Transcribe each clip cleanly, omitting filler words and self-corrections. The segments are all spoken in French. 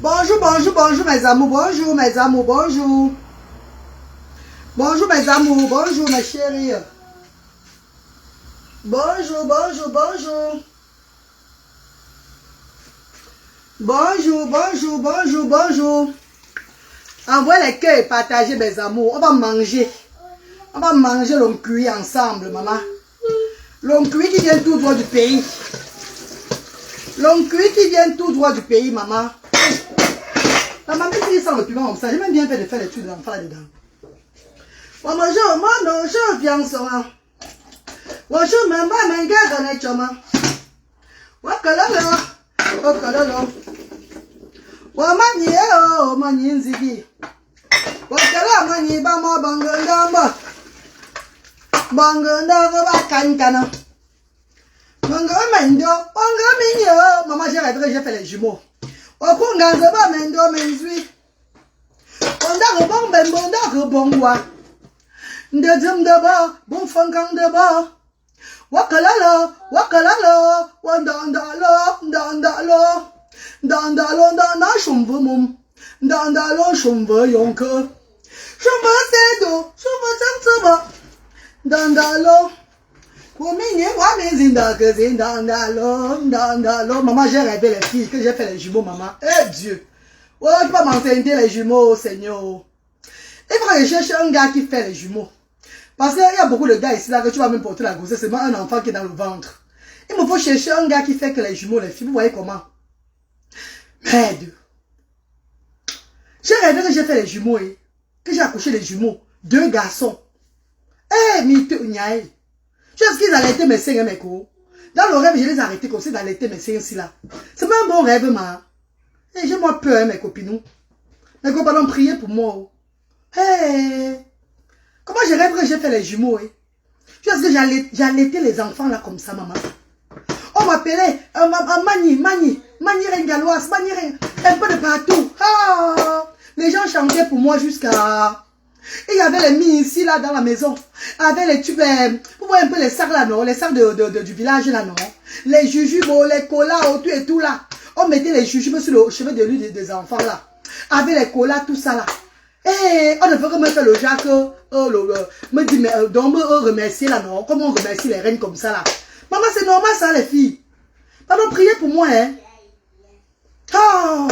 Bonjour, bonjour, bonjour mes amours, bonjour mes amours, bonjour. Bonjour mes amours, bonjour mes chéris. Bonjour, bonjour, bonjour. Bonjour, bonjour, bonjour, bonjour. Envoyez les cœurs et partagez mes amours. On va manger. On va manger l'on cuit ensemble, maman. L'on cuit qui vient tout droit du pays. L'on cuit qui vient tout droit du pays, maman. Maman, mais si sans le piment comme ça, j'ai même bien fait de faire les trucs d'enfants là-dedans. Bonjour, mon je viens sur moi. Bonjour, maman, ma gars, on est chama. Wakalala, wakalala. Wamani, oh, mani, nzigi. Wakala, mani, bama, banganda, banganda, bakankana. Banga, mendo, banga, mignon. Maman, j'ai fait les jumeaux. Wakunga, ba, mendo, menzui. Bonda, bon, ben, bonda, bon, wa. Ndezem de ba, bon, fankang de ba. Wakalala, wakalala, wandandalo, dandalo. Dandalo, danda, shumbu mum. Dandalo, shumbu yonke. Shumbu sedo, shumbu changzeba. Dandalo. Koumine, wame zindake, zindandalo, dandalo. Maman, j'ai rêvé les filles, que j'ai fait les jumeaux, maman. Eh Dieu. Oh, tu vas m'enseigner les jumeaux, Seigneur. Il faut que je cherche un gars qui fait les jumeaux. Parce qu'il y a beaucoup de gars ici là que tu vas même porter la grossesse, c'est moi un enfant qui est dans le ventre. Il me faut chercher un gars qui fait que les jumeaux, les filles, vous voyez comment? Merde. J'ai rêvé que j'ai fait les jumeaux, que j'ai accouché les jumeaux, 2 garçons. Eh, mito nyaï. Tu sais ce qu'ils allaient mes seins, mes coups. Dans le rêve, je les ai arrêtés comme ça d'aller mes seins ici là. C'est pas un bon rêve, ma. Et j'ai moi peur, mes copines. Mes copains ont prié pour moi. Hey. Comment je rêve que j'ai fait les jumeaux, Tu sais ce que j'allaitais les enfants là comme ça, maman. On m'appelait Mani Rengaloise, un peu de partout. Ah, les gens chantaient pour moi jusqu'à... Et il y avait les mis ici là dans la maison. Avec les tubes, vous voyez un peu les sacs là, non? Les sacs du village là, non? Les jujubes, les colas, tout et tout là. On mettait les jujubes sur le chevet de lui des enfants là. Avec les colas, tout ça là. Et on ne peut que me faire le Jacques, me dit, mais donc me remercier là, non? Comment on remercie les reines comme ça là? Maman, c'est normal ça, les filles. Pardon, priez pour moi, hein? Oh!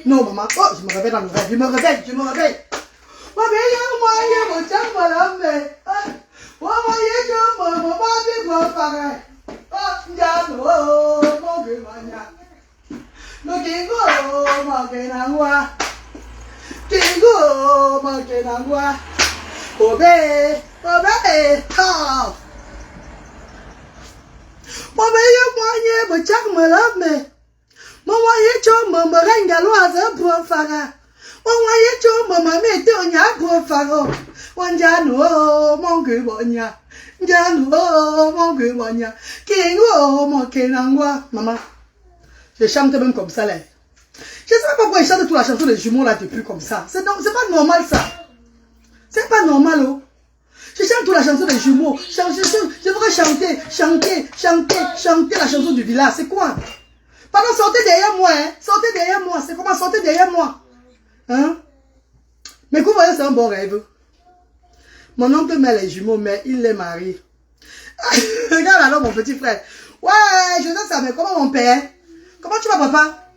Non, maman. Oh, je me réveille dans le rêve. Je me réveille. Maman, je chante même comme ça là. Je ne sais pas pourquoi je chante toute la chanson des jumeaux là depuis comme ça. C'est pas normal ça. C'est pas normal, oh. Je chante toute la chanson des jumeaux. Je voudrais chanter la chanson du village. C'est quoi? Pardon, sortez derrière moi, hein. Sortez derrière moi. C'est comment sortez derrière moi? Hein? Mais vous voyez, c'est un bon rêve. Mon oncle met les jumeaux, mais il les marie. Regarde alors mon petit frère. Ouais, je sais ça, mais comment mon père? Comment tu vas, papa?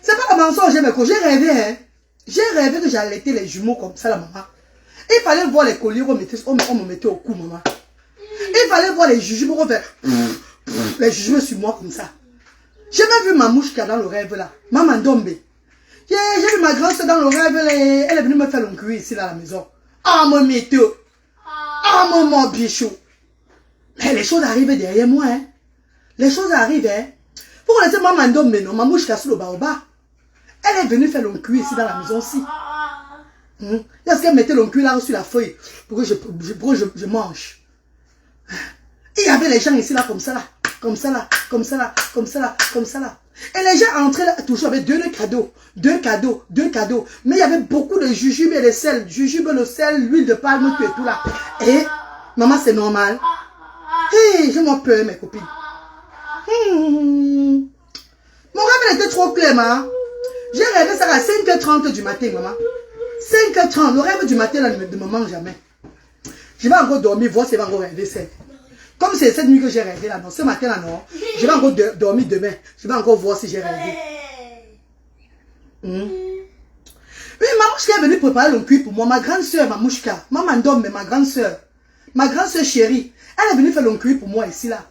C'est pas un mensonge, mais j'ai rêvé, hein. J'ai rêvé que j'allaitais les jumeaux comme ça, la maman. Il fallait voir les colliers, on me mettait au cou, maman. Il fallait voir les jumeaux, on fait les jumeaux sur moi comme ça. J'ai même vu ma mouche qui est dans le rêve là. Maman Dombe. J'ai vu ma grande soeur dans le rêve, elle est venue me faire l'encuire ici là, à la maison. Ah, mon météo. Ah, mon bichou. Mais les choses arrivent derrière moi, hein. Les choses arrivent, hein. Pour laisser maman Dombe, non, ma mouche qui est sous le baobab. Elle est venue faire l'encuire ici dans la maison aussi. Est-ce qu'elle mettait l'encul là sur la feuille pour que je mange? Il y avait les gens ici là comme ça là, comme ça là, comme ça là, comme ça là, comme ça là. Et les gens entraient là toujours avec deux cadeaux. Mais il y avait beaucoup de jujubes et de sel. Jujubes, le sel, l'huile de palme, tout et tout là. Et maman, c'est normal. Hey, je m'en peur mes copines. Mon rêve était trop clair, maman. J'ai rêvé ça à 5h30 du matin, maman. 5h30, le rêve du matin, là, ne me manque jamais. Je vais encore dormir, voir si je vais encore rêver. Comme c'est cette nuit que j'ai rêvé, là, non, ce matin, là, non, je vais encore dormir demain. Je vais encore voir si j'ai rêvé. Oui, Mamouchka est venue préparer le cuit pour moi. Ma grande soeur, Mamouchka, maman d'homme, mais ma grande soeur chérie, elle est venue faire le cuit pour moi ici, là.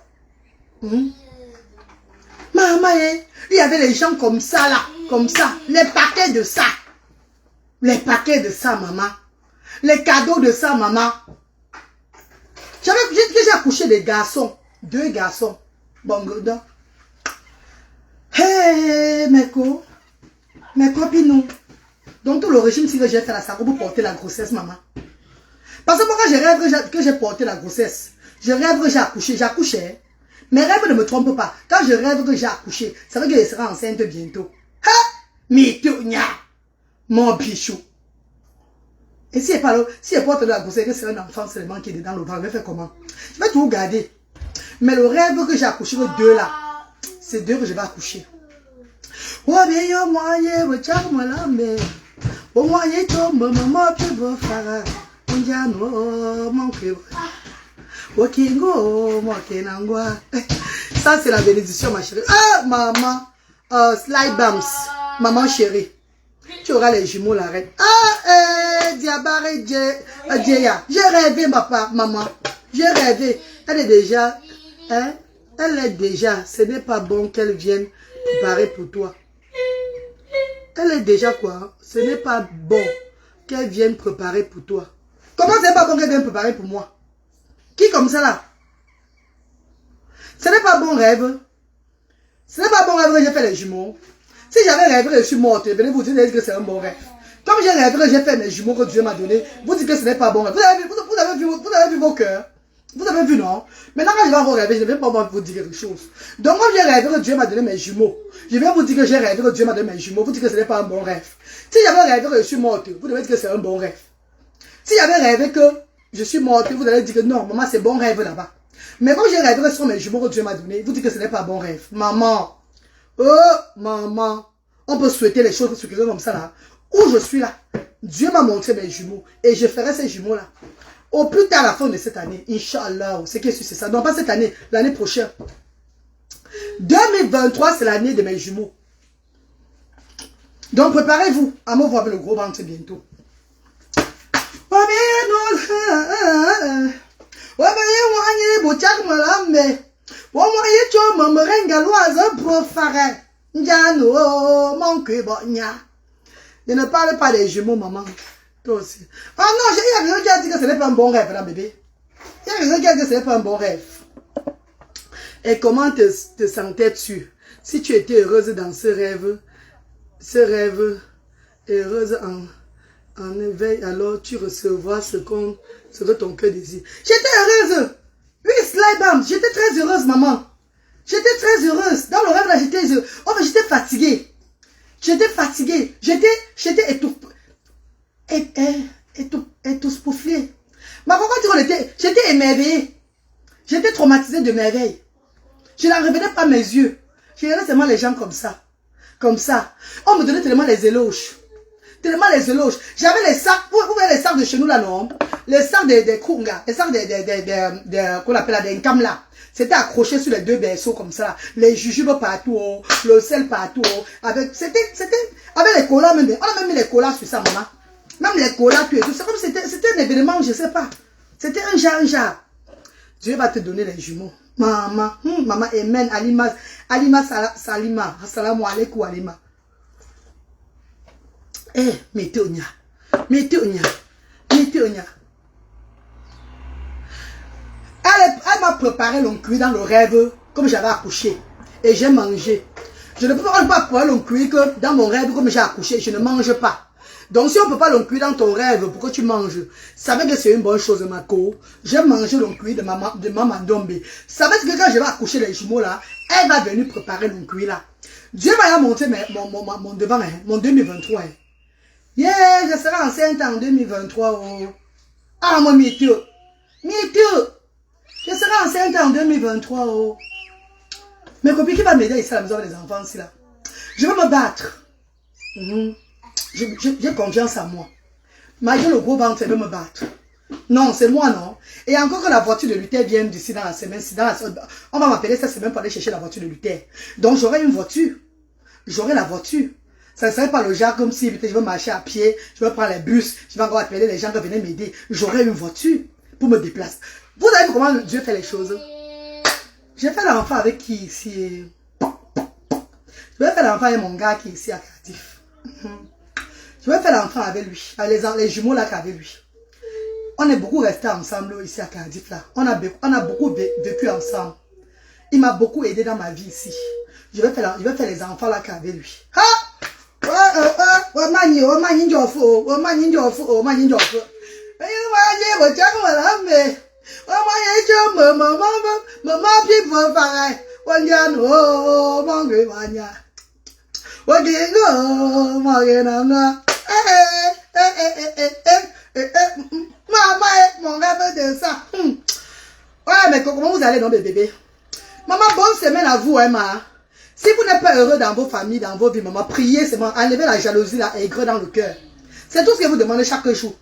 Maman, il y avait les gens comme ça, là, comme ça, les paquets de ça. Les paquets de ça, maman. Les cadeaux de ça, maman. J'ai accouché des garçons. 2 garçons. Bon, hey, mes copines. Donc, tout le régime, si j'ai fait la sarro pour porter la grossesse, maman. Parce que moi, quand je rêve que j'ai porté la grossesse, je rêve que j'ai accouché. J'accouchais. Mes rêves ne me trompent pas. Quand je rêve que j'ai accouché, ça veut dire que je serai enceinte bientôt. Ha! Mitonya! Mon bichou. Et si elle porte de la grossesse, que c'est un enfant seulement qui est dedans le ventre, je vais faire comment? Je vais tout garder. Mais le rêve que j'ai accouché, le 2 là, c'est 2 que je vais accoucher. Oh bien, yo, moi, moi là, mais. Oh, moi, tombe, maman, puis bon, frère. Mon cœur. Ok, go, mon kenangwa. Ça, c'est la bénédiction, ma chérie. Ah, maman. Slide bumps. Maman chérie. Tu auras les jumeaux, la reine. Ah, Diabaré, Djeya. J'ai rêvé, papa, maman. J'ai rêvé. Elle est déjà, hein? Elle est déjà. Ce n'est pas bon qu'elle vienne préparer pour toi. Elle est déjà quoi? Ce n'est pas bon qu'elle vienne préparer pour toi. Comment c'est pas bon qu'elle vienne préparer pour moi? Qui comme ça là? Ce n'est pas bon rêve. Ce n'est pas bon rêve que j'ai fait les jumeaux. Si j'avais rêvé que je suis morte, venez vous dire que c'est un bon rêve. Comme j'ai rêvé que j'ai fait mes jumeaux que Dieu m'a donné, vous dites que ce n'est pas bon rêve. Vous avez vu vos cœurs. Vous avez vu, non? Maintenant, quand je vais encore rêver, je ne vais pas vous dire quelque chose. Donc, quand j'ai rêvé que Dieu m'a donné mes jumeaux, je vais vous dire que j'ai rêvé que Dieu m'a donné mes jumeaux. Vous dites que ce n'est pas un bon rêve. Si j'avais rêvé que je suis morte, vous devez dire que c'est un bon rêve. Si j'avais rêvé que je suis morte, vous allez dire que non, maman, c'est bon rêve là-bas. Mais quand j'ai rêvé que ce sont mes jumeaux que Dieu m'a donné, vous dites que ce n'est pas un bon rêve. Maman. Oh, maman. On peut souhaiter les choses comme ça là. Où je suis là. Dieu m'a montré mes jumeaux. Et je ferai ces jumeaux là. Au plus tard à la fin de cette année. Inch'Allah. C'est qu'est-ce que c'est ça? Non, pas cette année. L'année prochaine. 2023, c'est l'année de mes jumeaux. Donc préparez-vous à me voir avec le gros ventre bientôt. Je ne parle pas des jumeaux, maman. Toi aussi. Ah non, il y a quelqu'un qui a dit que ce n'est pas un bon rêve, là, bébé. Il y a quelqu'un qui a dit que ce n'est pas un bon rêve. Et comment te sentais-tu si tu étais heureuse dans ce rêve, heureuse en éveil, alors tu recevras ce que ton cœur désire. J'étais heureuse. Oui, slide, j'étais très heureuse, maman. J'étais très heureuse. Dans le rêve, là, j'étais heureuse. Oh, mais j'étais fatiguée. J'étais fatiguée. J'étais étouffée. Ma maman dit j'étais émerveillée. J'étais traumatisée de merveille. Je n'en revenais pas mes yeux. Je regardais seulement les gens comme ça. Comme ça. On me donnait tellement les éloges. Tellement les éloges. J'avais les sacs. Vous voyez les sacs de chez nous là, non? les sacs des Kunga, les sacs qu'on appelle des Nkam là, c'était accroché sur les deux berceaux comme ça. Les jujubes partout, oh, le sel partout. Oh, c'était avec les colas même. On a même mis les colas sur ça, maman. Même les colas, tout et tout. C'est comme c'était un événement, je sais pas. C'était un genre. Dieu va te donner les jumeaux. Maman, maman, amen, Alima, Salima, assalamu alaikum, Alima. Eh, Météonia. Elle m'a préparé l'oncuit dans le rêve, comme j'avais accouché. Et j'ai mangé. Je ne peux pas préparer l'oncuit que dans mon rêve, comme j'ai accouché, je ne mange pas. Donc si on ne peut pas l'oncuit dans ton rêve pour que tu manges, ça veut dire que c'est une bonne chose, Mako. J'ai mangé l'oncuit de maman Ndombe. Ça veut dire que quand je vais accoucher les jumeaux là, elle va venir préparer l'oncuit là. Dieu m'a montré mon devant, hein, mon 2023. Hein. Yeah, je serai enceinte en 2023. Oh. Ah, moi, me too. Je serai enceinte en 2023. Oh. Mes copines qui vont m'aider ici à la maison avec les enfants, ici, là. Je vais me battre. J'ai confiance en moi. Malgré le gros ventre, je vais me battre. Non, c'est moi, non. Et encore que la voiture de Luther vienne d'ici dans la semaine, on va m'appeler cette semaine pour aller chercher la voiture de Luther. Donc, j'aurai une voiture. J'aurai la voiture. Ça ne serait pas le genre comme si je vais marcher à pied, je vais prendre les bus, je vais encore appeler les gens qui viennent m'aider. J'aurai une voiture pour me déplacer. Vous savez comment Dieu fait les choses? J'ai fait l'enfant avec qui ici? Je vais faire l'enfant avec mon gars qui est ici à Cardiff. Je vais faire l'enfant avec lui, avec les jumeaux là qu'avec lui. On est beaucoup restés ensemble ici à Cardiff là. On a beaucoup vécu ensemble. Il m'a beaucoup aidé dans ma vie ici. Je vais faire les enfants là qu'avec lui. Ha! Mon rêve de ça. Ouais, mais comment vous allez, non, bébé? Maman, bonne semaine à vous, hein, ma. Si vous n'êtes pas heureux dans vos familles, dans vos vies, maman, priez seulement, enlevez la jalousie, la aigre dans le cœur. C'est tout ce que vous demandez chaque jour.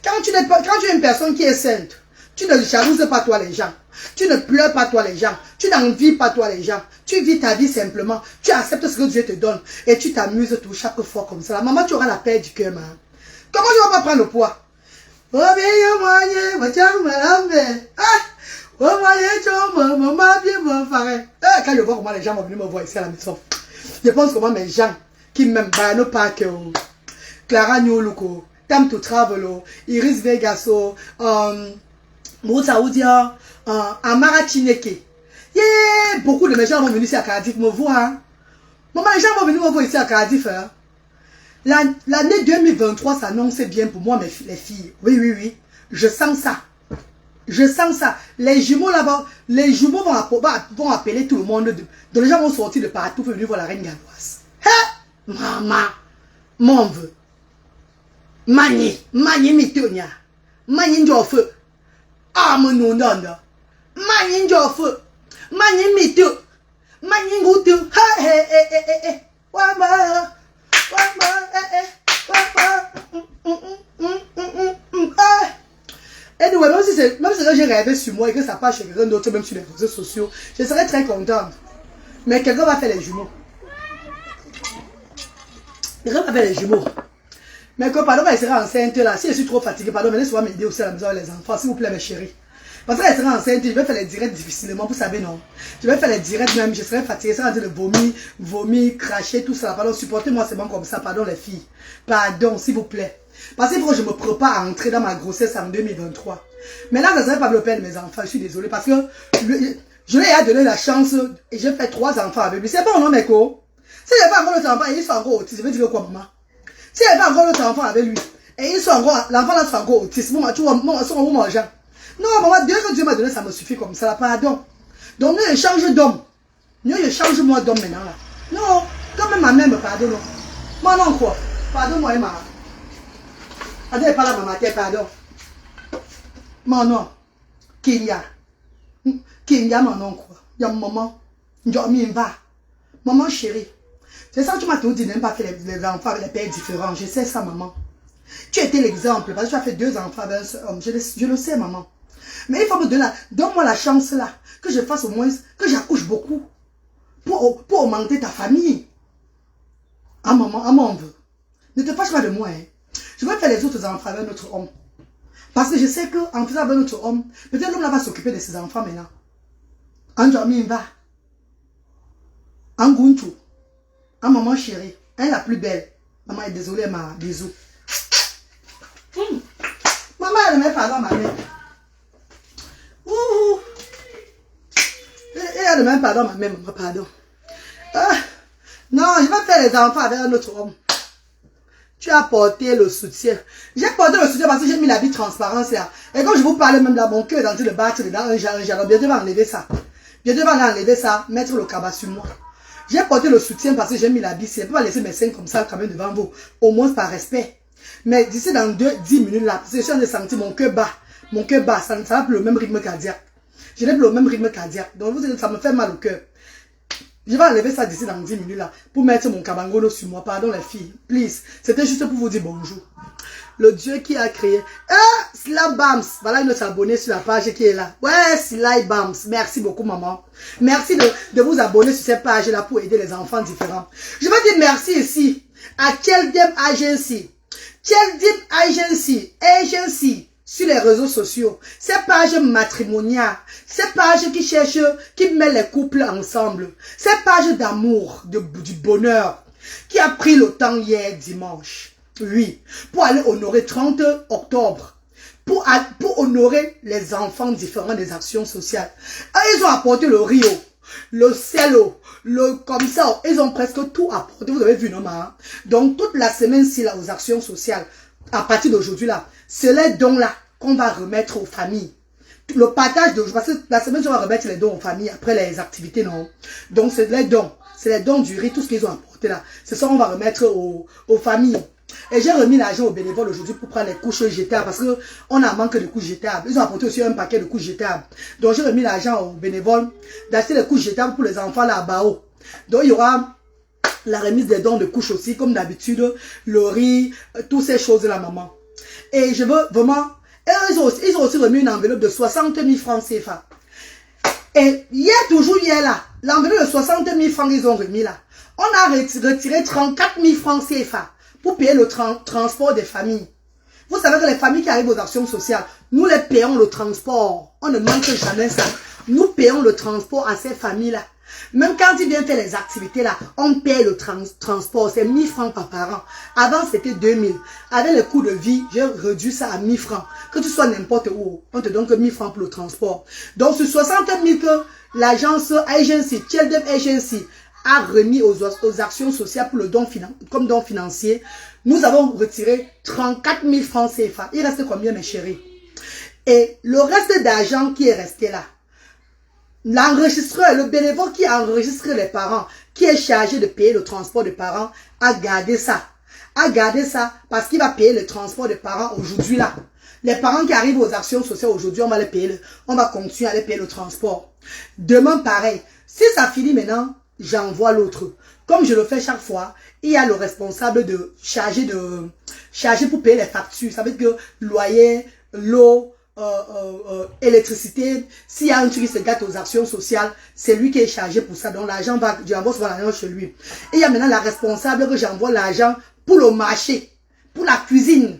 Quand tu es une personne qui est sainte, tu ne jalouses pas toi les gens. Tu ne pleures pas toi les gens. Tu n'envies pas toi les gens. Tu vis ta vie simplement. Tu acceptes ce que Dieu te donne. Et tu t'amuses tout chaque fois comme ça. Maman, tu auras la paix du cœur, maman. Comment tu vas pas prendre le poids? Quand je vois comment les gens vont venir me voir ici à la maison, je pense comment mes gens qui m'aiment, Bano Park, Clara Nyoluko, Tam to Travel, Iris Vegaso, Moussa Oudia, Amara Chineke. Yeah, beaucoup de mes gens vont venir ici à Cardiff me voir. Hein. Maman, les gens vont venir me voir ici à Cardiff. Hein. L'année 2023 s'annonce bien pour moi, les filles. Oui. Je sens ça. Je sens ça. Les jumeaux là-bas, les jumeaux vont appeler tout le monde. Donc les gens vont sortir de partout pour venir voir la reine galloise. Hé! Maman, mon vœu. Mani mitonia. Mani njofe. Ah, mon nom d'onde. Mani njofe. Mani mito. Mani ngoutu. Hé. Wama. Anyway, même si j'ai rêvé sur moi et que ça passe chez quelqu'un d'autre, même sur les réseaux sociaux, je serais très contente. Mais quelqu'un va faire les jumeaux. Quelqu'un va faire les jumeaux. Mais que, pardon, elle sera enceinte là. Si je suis trop fatiguée, pardon, venez souvent m'aider aussi à la maison avec les enfants, s'il vous plaît, mes chéris. Parce qu'elle sera enceinte, je vais faire les directs difficilement, vous savez, non. Je vais faire les directs même, je serai fatiguée, ça va dire de vomir, cracher, tout ça. Pardon, supportez-moi seulement comme ça, pardon les filles. Pardon, s'il vous plaît. Parce qu'il faut que je me prépare à entrer dans ma grossesse en 2023. Maintenant, ça ne serait pas le père de mes enfants, je suis désolée, parce que je lui ai donné la chance et j'ai fait 3 enfants avec lui. C'est pas un homme, écho. Si il n'y a pas encore l'autre enfant et ils sont encore autistes, je vais dire quoi, maman? Si il n'y a pas encore l'autre enfant avec lui et ils sont encore, l'enfant là sont encore autistes, maman, tu vois, ils sont encore mangeants. Non, maman, Dieu que Dieu m'a donné, ça me suffit comme ça, là, pardon. Donc, mieux je change d'homme. Mieux je change moi d'homme maintenant, là. Non, quand même ma mère me pardonne. Moi, non, quoi. Pardonne-moi, Emma. Attends, pas là, maman, pardon. Mon nom. Kenya, mon nom, quoi. Il y a maman. Maman chérie. C'est ça que tu m'as tout dit, n'aime pas faire les enfants avec les pères différents. Je sais ça, maman. Tu étais l'exemple, parce que tu as fait 2 enfants avec un seul homme. Je le sais, maman. Mais il faut me donner, donne-moi la chance là, que je fasse au moins, que j'accouche beaucoup, pour augmenter ta famille. Ah maman, ah mon veut. Ne te fâche pas de moi, hein. Je vais faire les autres enfants avec notre homme. Parce que je sais qu'en faisant avec notre homme, peut-être l'homme là va s'occuper de ses enfants maintenant. En va. En Guntu. En maman chérie. Elle est la plus belle. Maman est désolée, ma bisou. Maman, elle ne met pas dans ma mère. Ouh. Elle ne met pas dans ma mère, maman, pardon. Ah. Non, je vais faire les enfants avec un autre homme. Tu as porté le soutien. J'ai porté le soutien parce que j'ai mis la vie transparence là. Et quand je vous parlais même là, mon cœur est en train de battre dedans un jalon. Bientôt, je vais enlever ça. Bientôt, je vais enlever ça, mettre le cabas sur moi. J'ai porté le soutien parce que j'ai mis la vie. Je ne peux pas laisser mes seins comme ça quand même devant vous. Au moins par respect. Mais d'ici dans 10 minutes là, parce que je suis en train de sentir mon cœur bas. Mon cœur bas, ça n'a plus le même rythme cardiaque. Je n'ai plus le même rythme cardiaque. Donc ça me fait mal au cœur. Je vais enlever ça d'ici dans 10 minutes là. Pour mettre mon cabangono sur moi. Pardon les filles. Please. C'était juste pour vous dire bonjour. Le Dieu qui a créé. Ah, Sila Bams. Voilà une autre abonnée sur la page qui est là. Ouais, Sila Bams. Merci beaucoup, maman. Merci de vous abonner sur cette page là pour aider les enfants différents. Je vais dire merci ici à Cheldem Agency. Cheldem Agency. Sur les réseaux sociaux, ces pages matrimoniales, ces pages qui cherchent, qui mettent les couples ensemble, ces pages d'amour, du bonheur, qui a pris le temps hier dimanche, oui, pour aller honorer 30 octobre, pour honorer les enfants différents des actions sociales. Et ils ont apporté le Rio, le Cello, comme ça, ils ont presque tout apporté, vous avez vu, non, ma? Donc, toute la semaine-ci, là, aux actions sociales, à partir d'aujourd'hui, là, c'est les dons, là, qu'on va remettre aux familles. Le partage de... Parce que la semaine, on va remettre les dons aux familles après les activités, non? Donc, c'est les dons. C'est les dons du riz, tout ce qu'ils ont apporté là. C'est ça qu'on va remettre aux familles. Et j'ai remis l'argent aux bénévoles aujourd'hui pour prendre les couches jetables. Parce qu'on a manque de couches jetables. Ils ont apporté aussi un paquet de couches jetables. Donc, j'ai remis l'argent aux bénévoles d'acheter les couches jetables pour les enfants là à Bao. Donc, il y aura la remise des dons de couches aussi, comme d'habitude. Le riz, toutes ces choses-là, maman. Et je veux vraiment... Et ils ont aussi remis une enveloppe de 60 000 francs CFA. Et hier là, l'enveloppe de 60 000 francs qu'ils ont remis là, on a retiré 34 000 francs CFA pour payer le transport des familles. Vous savez que les familles qui arrivent aux actions sociales, nous les payons le transport. On ne manque jamais ça. Nous payons le transport à ces familles-là. Même quand ils viennent faire les activités là, on paye le transport, c'est 1000 francs par parent. Avant c'était 2000. Avec le coût de vie, j'ai réduit ça à 1000 francs. Que tu sois n'importe où, on te donne que 1000 francs pour le transport. Donc sur 60 000 que l'agence Agency, Cheldem Agency, a remis aux actions sociales pour le don comme don financier, nous avons retiré 34 000 francs CFA. Il reste combien mes chéris? Et le reste d'argent qui est resté là, l'enregistreur, le bénévole qui a enregistré les parents, qui est chargé de payer le transport des parents, a gardé ça. A gardé ça parce qu'il va payer le transport des parents aujourd'hui là. Les parents qui arrivent aux actions sociales aujourd'hui, on va les payer, on va continuer à les payer le transport. Demain, pareil. Si ça finit maintenant, j'envoie l'autre. Comme je le fais chaque fois, il y a le responsable chargé pour payer les factures. Ça veut dire que loyer, l'eau, électricité, s'il y a un truc qui se gâte aux actions sociales, c'est lui qui est chargé pour ça. Donc l'argent va, j'envoie souvent l'argent chez lui. Et il y a maintenant la responsable que j'envoie l'argent pour le marché, pour la cuisine.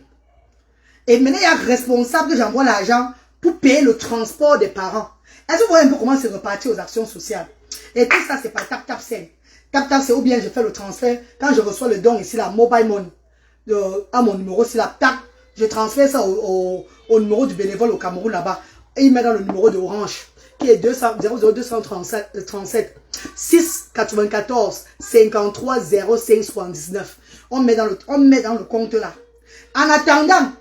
Et maintenant il y a responsable que j'envoie l'argent pour payer le transport des parents. Est-ce que vous voyez un peu comment c'est reparti aux actions sociales? Et tout ça c'est pas tap-tap-send. Tap-tap c'est ou bien je fais le transfert, quand je reçois le don ici, la mobile money, à mon numéro, c'est la tap. Je transfère ça au numéro du bénévole au Cameroun là-bas. Et il met dans le numéro de Orange, qui est 00237 694 53 05 79. On met dans le compte là. En attendant,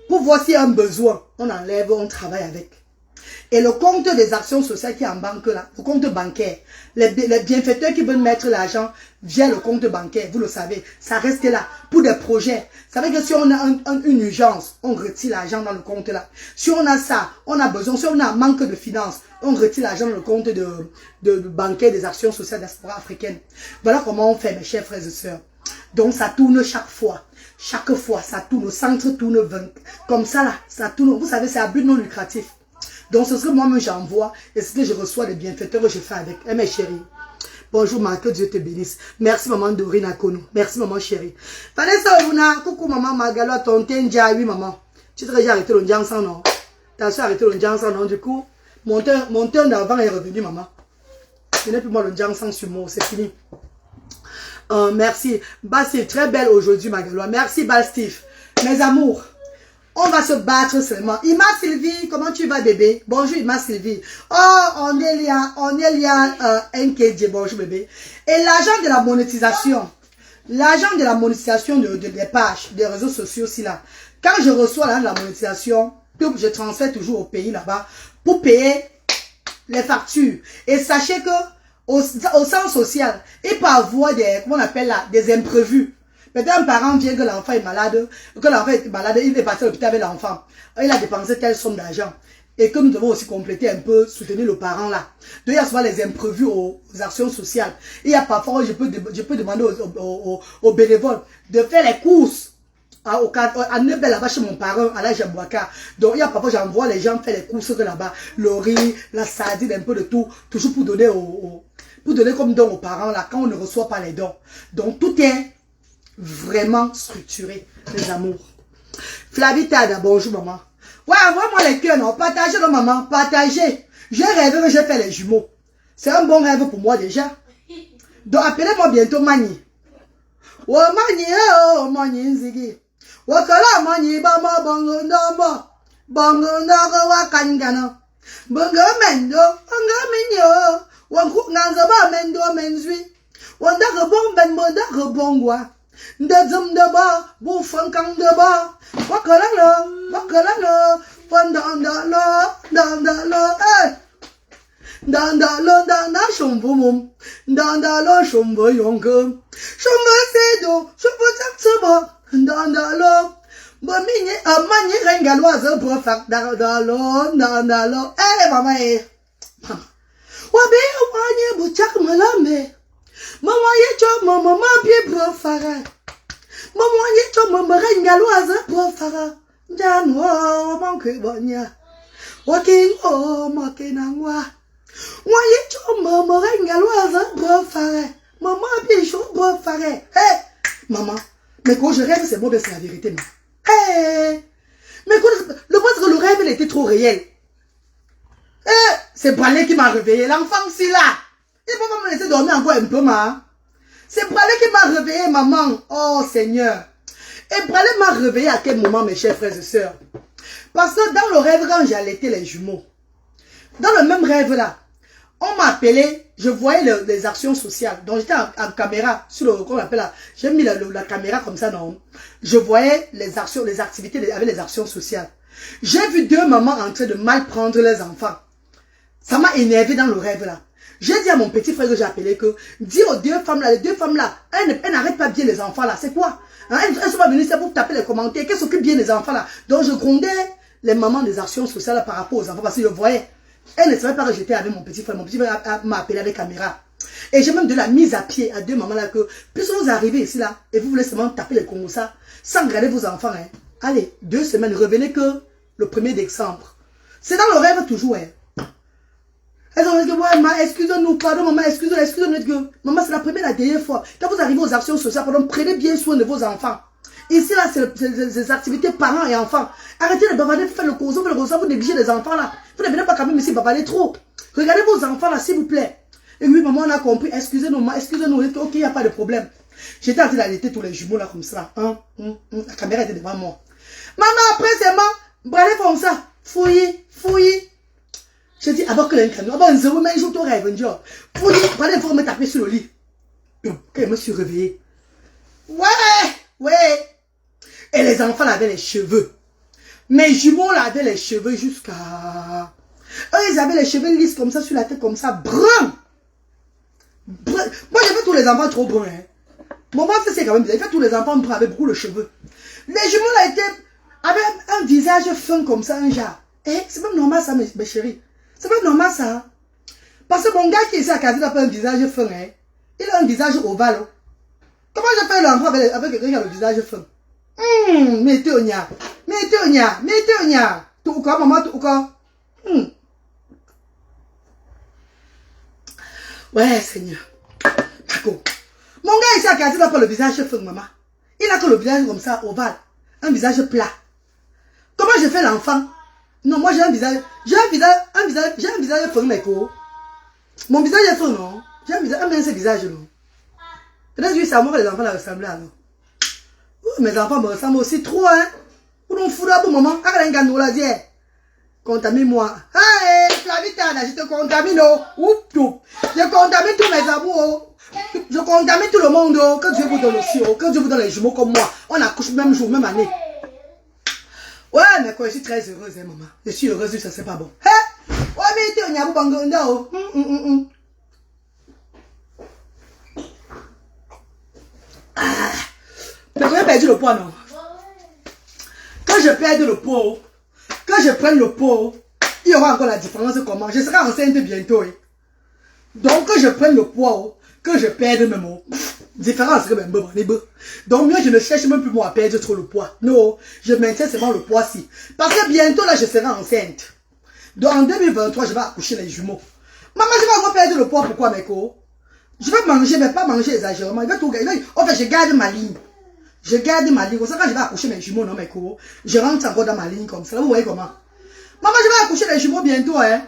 pour voir s'il y a un besoin, on enlève, on travaille avec. Et le compte des actions sociales qui est en banque là, le compte bancaire, les bienfaiteurs qui veulent mettre l'argent via le compte bancaire, vous le savez, ça reste là pour des projets. Ça veut dire que si on a une urgence, on retire l'argent dans le compte là. Si on a ça, on a besoin, si on a un manque de finances, on retire l'argent dans le compte de bancaire des actions sociales diaspora africaine. Voilà comment on fait, mes chers frères et sœurs. Donc ça tourne chaque fois. Chaque fois, ça tourne, le centre tourne 20. Comme ça, là, ça tourne. Vous savez, c'est à but non lucratif. Donc, c'est ce que moi-même j'envoie et ce que je reçois des bienfaiteurs que je fais avec. Eh, mes chéris. Bonjour, ma, que Dieu te bénisse. Merci, maman Dorine Akono. Merci, maman chérie. Vanessa Ouna, coucou, maman Magalo, tontin, Dia, oui, maman. Tu te déjà arrêté le Ndiansan, non? T'as su arrêter le Ndiansan, non? Du coup, mon turn d'avant est revenu, maman. Ce n'est plus moi le Ndiansan sur moi, c'est fini. Merci. Bastille, très belle aujourd'hui, Magalois. Merci, Bastille. Mes amours, on va se battre seulement. Ima Sylvie, comment tu vas, bébé? Bonjour, Ima Sylvie. Oh, on est là, NKJ, bonjour, bébé. Et l'argent de la monétisation, des pages, des réseaux sociaux aussi, là. Quand je reçois l'argent de la monétisation, je transfère toujours au pays là-bas pour payer les factures. Et sachez que, au sens social, il peut avoir des, comment on appelle là, des imprévus. Peut-être un parent vient que l'enfant est malade, il est parti à l'hôpital avec l'enfant. Il a dépensé telle somme d'argent. Et que nous devons aussi compléter un peu, soutenir le parent là. Donc il y a souvent les imprévus aux actions sociales. Il y a parfois, je peux demander aux bénévoles de faire les courses. À Nebel là-bas chez mon parent, à la Jambouaka. Donc il y a parfois, j'envoie les gens faire les courses là-bas. Le riz, la sardine, un peu de tout. Toujours pour donner pour donner comme don aux parents là, quand on ne reçoit pas les dons. Donc tout est vraiment structuré, les amours. Flavie Tada, bonjour maman. Ouais, envoie-moi les cœurs, non? Partagez le maman, partagez. J'ai rêvé que j'ai fait les jumeaux. C'est un bon rêve pour moi déjà. Donc appelez-moi bientôt Mani. Oh Mani, oh Mani Nzigi. Wakala Mani, bama bongo ndombo. Bongo ndogo wakangano. Bongo mendo, bongo minyo. Wanku nganzaba mendo menzui. Wanda rebon ben moda rebongwa. Ndazum deba, boufan kang deba. Wakalalo, dandalo, eh. Danda, shumbumum. Dandalo, shumbo yonke. Shumbo sedo, shumbo takseba. Dandalo. Bomini, amani rengaloise, brofak, dandalo. Eh, maman, eh. Wabe, wanye, bouchak malame. Maman, yecho, maman, pi brofara. Maman, yecho, maman, rengaloise, brofara. Janwa, manque bonya. Walking home, makinangwa. Wanye, yecho, maman, rengaloise, brofara. Maman, pi chaud, brofara. Hey, maman, mais quand je rêve, c'est bon, c'est la vérité, non? Hey, mais quand le point que le rêve, il était trop réel. Eh, c'est Bralé qui m'a réveillé. L'enfant, c'est là. Il peut pas me laisser dormir encore un peu, ma. C'est Bralé qui m'a réveillé, maman. Oh, Seigneur. Et Bralé m'a réveillé à quel moment, mes chers frères et sœurs? Parce que dans le rêve, quand j'ai allaité les jumeaux, dans le même rêve là, on m'a appelé, je voyais les actions sociales. Donc j'étais en caméra, sur le, qu'on appelle là, j'ai mis la caméra comme ça, non. Je voyais les actions, les activités avec les actions sociales. J'ai vu deux mamans en train de mal prendre les enfants. Ça m'a énervé dans le rêve là. J'ai dit à mon petit frère que j'ai appelé que, dis aux deux femmes là, elles n'arrêtent pas bien les enfants là. C'est quoi? Hein, elles sont pas venues, c'est pour taper les commentaires, qu'elles s'occupent bien des enfants là. Donc je grondais les mamans des actions sociales là, par rapport aux enfants parce que je voyais. Elle ne savait pas que j'étais avec mon petit frère. Mon petit frère m'a appelé avec caméra. Et j'ai même de la mise à pied à deux mamans là que, puisque vous arrivez ici là, et vous voulez seulement taper les Congos ça, sans regarder vos enfants, hein. Allez, 2 semaines, revenez que le 1er décembre. C'est dans le rêve toujours, hein. Elles ont dit, ouais, maman, excusez-nous, pardon, maman, excusez-nous. Maman, c'est la première et la dernière fois. Quand vous arrivez aux actions sociales, pardon, prenez bien soin de vos enfants. Ici, là, c'est les activités parents et enfants. Arrêtez de bavarder, faites le course, vous négligez les enfants, là. Vous ne venez pas quand même ici bavarder trop. Regardez vos enfants, là, s'il vous plaît. Et oui, maman, on a compris. Excusez-nous, maman, excusez-nous. Ok, il n'y a pas de problème. J'étais en train d'allaiter tous les jumeaux, là, comme ça. La caméra était devant moi. Maman, après, c'est moi. Bralé comme ça. Fouillis. J'ai dit, alors que l'incarnation, avant un zéro, mais un jour, tu aurais un job. Fouillis, bralé, il faut me taper sur le lit. Quand je me suis réveillé. Ouais. Et les enfants là, avaient les cheveux. Mes jumeaux là avaient les cheveux jusqu'à... Eux, ils avaient les cheveux lisses comme ça, sur la tête comme ça, brun. Moi, j'avais tous les enfants trop bruns. Hein. Mon père, c'est quand même bizarre. Il fait tous les enfants bruns avec beaucoup de cheveux. Les jumeaux là avaient un visage fin comme ça, un genre. Eh, c'est pas normal ça, mes chéris. C'est pas normal ça. Parce que mon gars qui est ici à Kazi n'a pas un visage fin. Hein. Il a un visage ovale. Comment je fais l'enfant avec quelqu'un qui a le visage fin? Mettez au nia. Mettez au nia. Mettez au nia. Tout quoi, maman, tout quoi. Ouais, Seigneur. D'accord. Mon gars ici a cassé pas le visage feu, maman. Il a que le visage comme ça, ovale. Un visage plat. Comment je fais l'enfant? Non, moi j'ai un visage. J'ai un visage feu, mec. Mon visage est feu, non? J'ai un visage, ce visage, non? Peut-être que c'est à moi que les enfants la ressemblent alors. Mes enfants me ressemblent aussi trop, hein? Pour nous foutre à bon moment. Contamine-moi. Hey, Flavitana, je te contamine, oh. Je contamine tous mes amours, oh. Je contamine tout le monde, oh. Que Dieu vous donne aussi, oh. Que Dieu vous donne les jumeaux comme moi. On accouche même jour, même année. Ouais, mais quoi, je suis très heureuse, hein, maman. Je suis heureuse, ça c'est pas bon. Hein? Ouais, mais tu es un bangonda, oh. Ah. Mais j'ai perdu le poids, non? Quand je perde le poids, quand je prenne le poids, il y aura encore la différence comment? Je serai enceinte bientôt. Hein. Donc, que je prenne le poids, que je perde même, différence serait même bon. Donc, moi, je ne cherche même plus moi à perdre trop le poids. Non, je maintiens seulement le poids si. Parce que bientôt, là, je serai enceinte. Donc, en 2023, je vais accoucher les jumeaux. Maman, je vais encore perdre le poids. Pourquoi, mes co? Je vais manger, mais pas manger exagérément. Je vais tout gagner. En fait, je garde ma ligne. Je garde ma ligne. Comme ça, quand je vais accoucher mes jumeaux, non, mes co, je rentre encore dans ma ligne comme ça. Vous voyez comment? Maman, je vais accoucher les jumeaux bientôt, hein.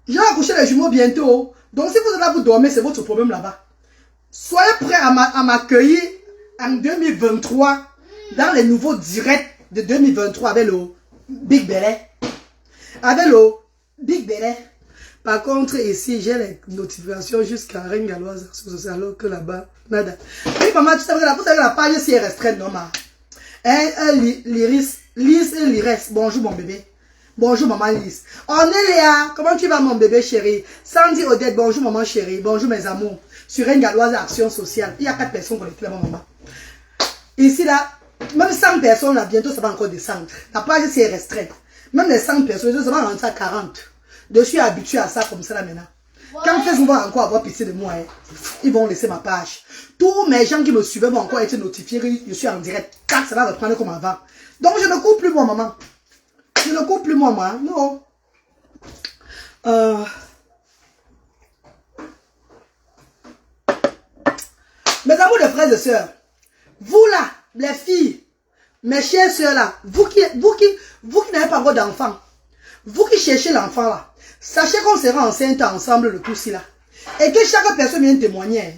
Je vais accoucher les jumeaux bientôt. Donc, si vous êtes là, vous dormez, c'est votre problème là-bas. Soyez prêts à m'accueillir en 2023 dans les nouveaux directs de 2023 avec le Big Belly. Avec le Big Belly. Par contre, ici, j'ai les notifications jusqu'à Ringaloise, alors que là-bas, nada. Oui, maman, tu sais que la page si est restreinte, non, ma. Lys et Lyres. Bonjour, mon bébé. Bonjour, maman Lys. On est Léa. Comment tu vas, mon bébé chéri? Sandy Odette, bonjour, maman chérie. Bonjour, mes amours. Sur Ringaloise, Action Sociale. Il y a 4 personnes connectées là-bas, maman. Ici, là, même 100 personnes, là, bientôt, ça va encore descendre. La page si est restreinte. Même les 100 personnes, ça va rentrer à 40. Je suis habitué à ça comme ça là maintenant. Ouais. Quand Facebook va encore avoir pitié de moi, hein, ils vont laisser ma page. Tous mes gens qui me suivaient vont encore être notifiés que je suis en direct. Quand ça va reprendre comme avant. Donc je ne cours plus moi, maman. Je ne cours plus moi, non. Mes amours de frères et sœurs, vous là, les filles, mes chères sœurs là, vous qui n'avez pas encore d'enfants, vous qui cherchez l'enfant là, sachez qu'on sera enceinte ensemble le tout ci là. Et que chaque personne vienne témoigner. Hein.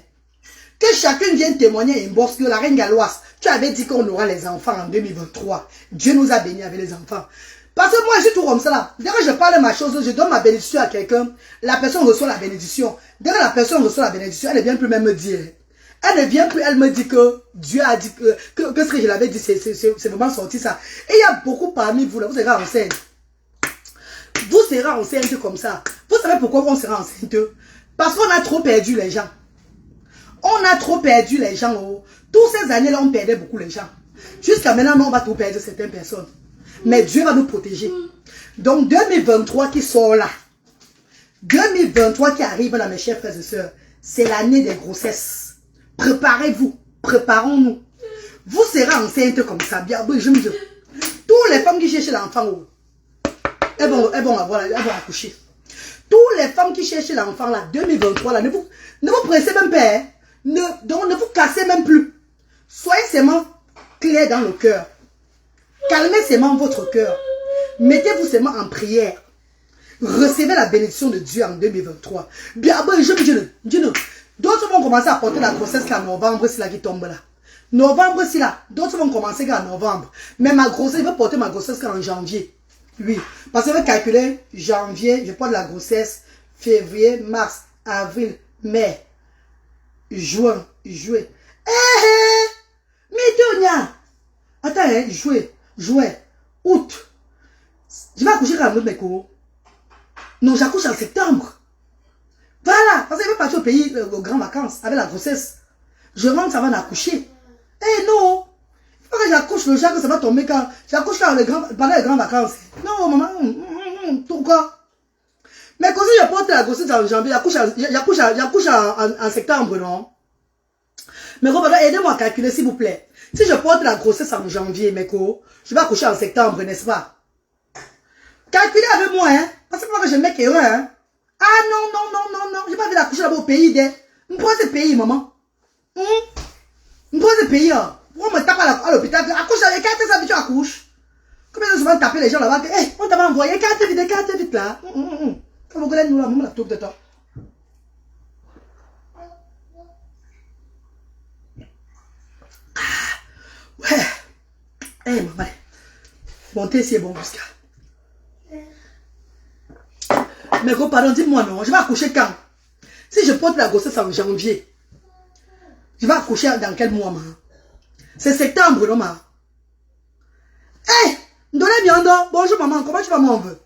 Que chacun vienne témoigner inbox que la reine galloise, tu avais dit qu'on aura les enfants en 2023. Dieu nous a bénis avec les enfants. Parce que moi je suis tout comme ça là. Dès que je parle de ma chose, je donne ma bénédiction à quelqu'un, la personne reçoit la bénédiction. Dès que la personne reçoit la bénédiction, elle ne vient plus même me dire. Elle ne vient plus, elle me dit que Dieu a dit que ce que je l'avais dit, c'est vraiment sorti ça. Et il y a beaucoup parmi vous là, vous serez enceinte. Vous serez enceinte comme ça. Vous savez pourquoi on sera enceinte? Parce qu'on a trop perdu les gens. On a trop perdu les gens. Oh. Toutes ces années-là, on perdait beaucoup les gens. Jusqu'à maintenant, on va tout perdre certaines personnes. Mais Dieu va nous protéger. Donc, 2023 qui sort là. 2023 qui arrive là, mes chers frères et sœurs. C'est l'année des grossesses. Préparez-vous. Préparons-nous. Vous serez enceinte comme ça. Bien, je me dis. Toutes les femmes qui cherchent l'enfant, oh, elles vont accoucher. Toutes les femmes qui cherchent l'enfant là, 2023 là, ne vous pressez même pas. Hein. Donc ne vous cassez même plus. Soyez seulement clair dans le cœur. Calmez seulement votre cœur. Mettez-vous seulement en prière. Recevez la bénédiction de Dieu en 2023. Bien, d'autres vont commencer à porter la grossesse en novembre, c'est là qui tombe là. Novembre, c'est là. D'autres vont commencer en novembre. Mais ma grossesse, je vais porter ma grossesse en janvier. Oui, parce que je vais calculer janvier, je porte la grossesse, février, mars, avril, mai, juin, juillet. Mitonia! Attends, juillet, août. Je vais accoucher quand même, mes cours. Non, j'accouche en septembre. Voilà, parce que je vais partir au pays aux grandes vacances avec la grossesse. Je rentre, ça va accoucher. Non! Quand j'accouche le jour que ça va tomber quand j'accouche pendant les grandes vacances. Non, maman, pourquoi? Mais quand je porte la grossesse en janvier, j'accouche en septembre, non? Mais aidez-moi à calculer, s'il vous plaît. Si je porte la grossesse en janvier, Meko, je vais accoucher en septembre, n'est-ce pas? Calculez avec moi, hein. Parce que moi, je mets erreur, hein. Ah non, non, non, non, non. J'ai pas envie d'accoucher là-bas au pays, des. Me pose ce pays, maman. Me pose ce pays, hein. Pourquoi on me tape à l'hôpital? Accouche avec 4 ça veut tu accouches. Combien de souvent taper les gens là-bas? Hey, on t'a envoyé 4 vite là. Quand vous voulez nous là, maman la toupe de toi. Ouais. Hey, maman. Mon thé, c'est bon, jusqu'à. Mais gros, pardon, dis-moi non. Je vais accoucher quand? Si je porte la grossesse en janvier, je vais accoucher dans quel mois, maman? C'est septembre, non, maman? Hey! Ndolé Miondo, bonjour maman, comment tu vas, mon veut?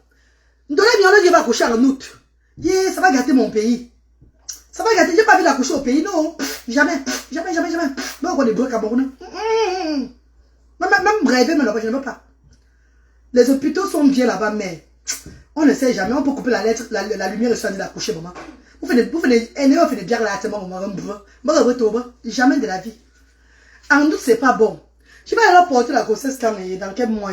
Ndolé Miondo, je vais accoucher en août. Yeah, ça va gâter mon pays. Ça va gâter, j'ai pas envie d'accoucher au pays, non. Jamais. Non, on est beau Cameroun. Même rêver, mais je ne veux pas. Les hôpitaux sont bien là-bas, mais on ne sait jamais. On peut couper la lumière et soigner d'accoucher, maman. Vous faites bien là, maman. Jamais de la vie. En août, c'est pas bon. Je vais alors porter la grossesse dans quel mois?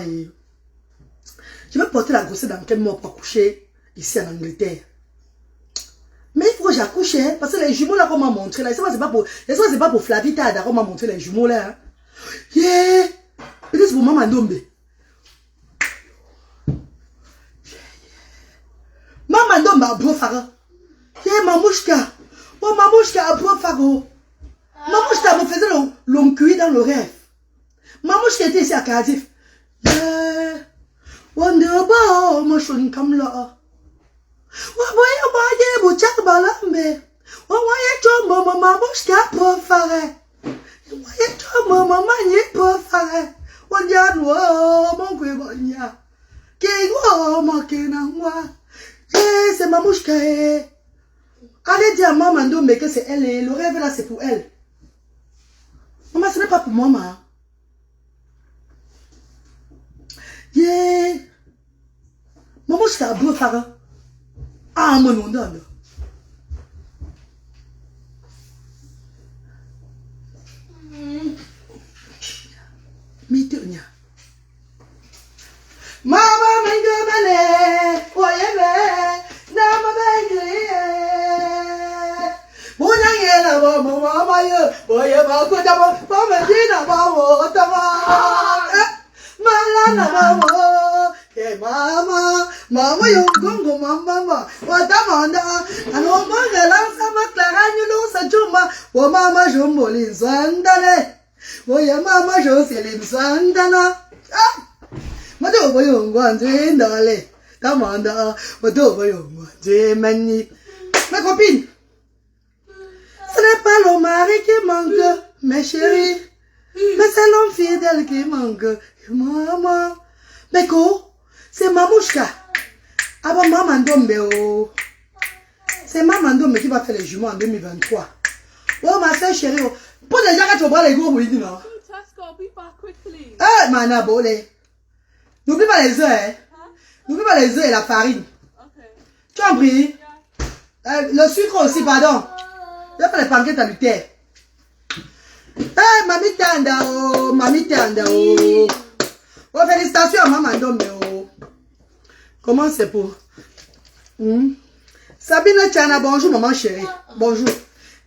Je vais porter la grossesse dans quel mois pour accoucher ici en Angleterre? Mais il faut que j'accouche, hein, parce que les jumeaux là qu'on m'a montré, là, c'est pas pour Flavie Tada qu'on m'a montré les jumeaux là. Hein. Yeah! Peut-être c'est pour maman Ndombe. Maman Ndombe a beau faire. Yeah, mamouchka. Oh, mamouchka a beau faire. Mamouchka me faisait l'homme cuit dans le rêve. Mamouchka était ici à Cardiff. Yeah! Wonderbar, moi je suis comme là. Waboye buchak balambe. Waboye chombo mama bushka pofare. Waboye chombo mama nye pofare. Wanjanwo mongwe bonya. Kego makena moi. C'est mamouchka. Allez dire à maman Ndombe que c'est elle. Le rêve là c'est pour elle. Maman ce n'est pas pour maman. Yeah. Mamouchka pofare. Ah, mon nom d'âme. Mitonia. Mama, mengomane, oyeme, nama bengriye. Bunyangela bomo mama yo, boye ba kutamo, mama dina bawo tama. Malana bawo. Hey mama yo gongo mama, watamanda, ano mangala sama klaranyo lo sa juma, wo mama jumbo linzandale, wo ya mama jose linzandana. Ah, mato boyo ngwanze ndale, tamanda, mato boyo ngwanze mani. Ma copine, ce n'est pas le mari qui manque, mes chéris, mais c'est l'homme fidèle qui manque, maman. Mais quoi? C'est Mamouchka. Ah bon, Maman Ndombe, oh. C'est Maman Ndombe qui va faire les jumeaux en 2023. Oh, ma soeur chérie, oh. Pour déjà que tu vois les gros, oui, non? Eh, mana bolé. N'oublie pas les œufs, hein. N'oublie pas les œufs et la farine. Tu en prie? Le sucre aussi, pardon. Il y a pas les pancakes à lutter. Eh, Mamie Tanda, oh. Mamie Tanda, oh. Oh, félicitations à Maman Ndombe, oh. Comment c'est pour? Sabine Tchana, bonjour maman chérie. Bonjour.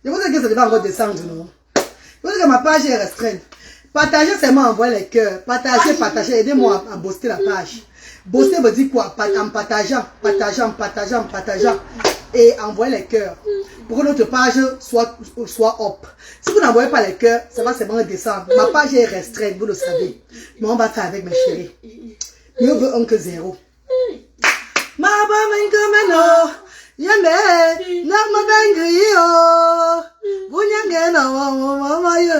Je vous dis que ça devait encore descendre, non? Je vous dis que ma page est restreinte. Partagez seulement, envoyez les cœurs. Partagez. Aidez-moi à booster la page. Booster veut dire quoi? En partageant. Et envoyez les cœurs. Pour que notre page soit up. Si vous n'envoyez pas les cœurs, ça va seulement descendre. Ma page est restreinte, vous le savez. Mais on va faire avec mes chéris. Mieux vaut 1 que 0. Mama mengamano, yambe, nama bengrio. Bunyangena mama yo,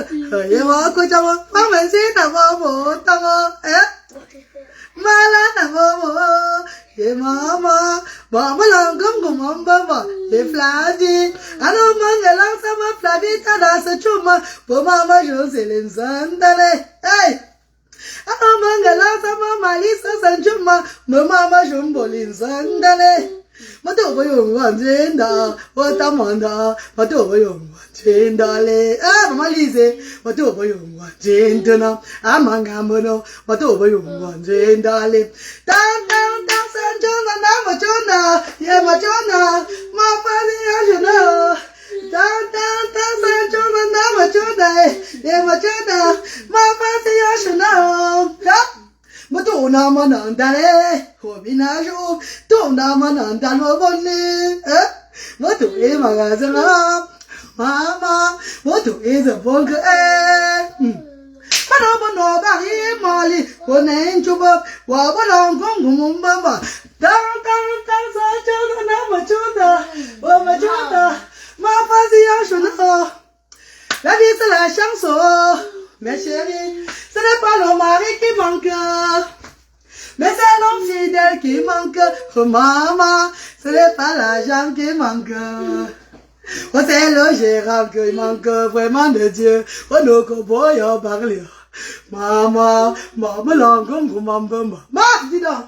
yewa kuchama, mama sita mama tama, mala na mama, ye mama langum mama, ye Flavie, ano mangala sama Flavie tada sa chuma, po mama Jocelyn Zandale, hey. Alors mangala sama malisa sanjuma mama jumbo linzandale 我都不用完全的，我当忙的，我都不用完全的嘞。啊，妈妈理解，我都不用完全的呢。啊，妈干么呢？我都不用完全的嘞。当山中的那么久呢，也么久呢，麻烦你要去呢。当山中的那么久呢，也么久呢，麻烦你要去呢。我都那么能打嘞，我比那说都那么能打我问你，我都一嘛个子啊，妈妈，我都一直放个不能不拿把一马里，我能就不，我不能公公爸爸，当山就是那么久的，我们觉得麻烦是要说呢，来彼此来相守。Mes chéris, ce n'est pas le mari qui manque, mais c'est l'homme fidèle qui manque. Oh maman, ce n'est pas l'argent qui manque. Oh, c'est le gérant qui manque vraiment de Dieu. Oh, nous pouvons parler. Maman, maman, l'angon, maman. Ma, dis donc.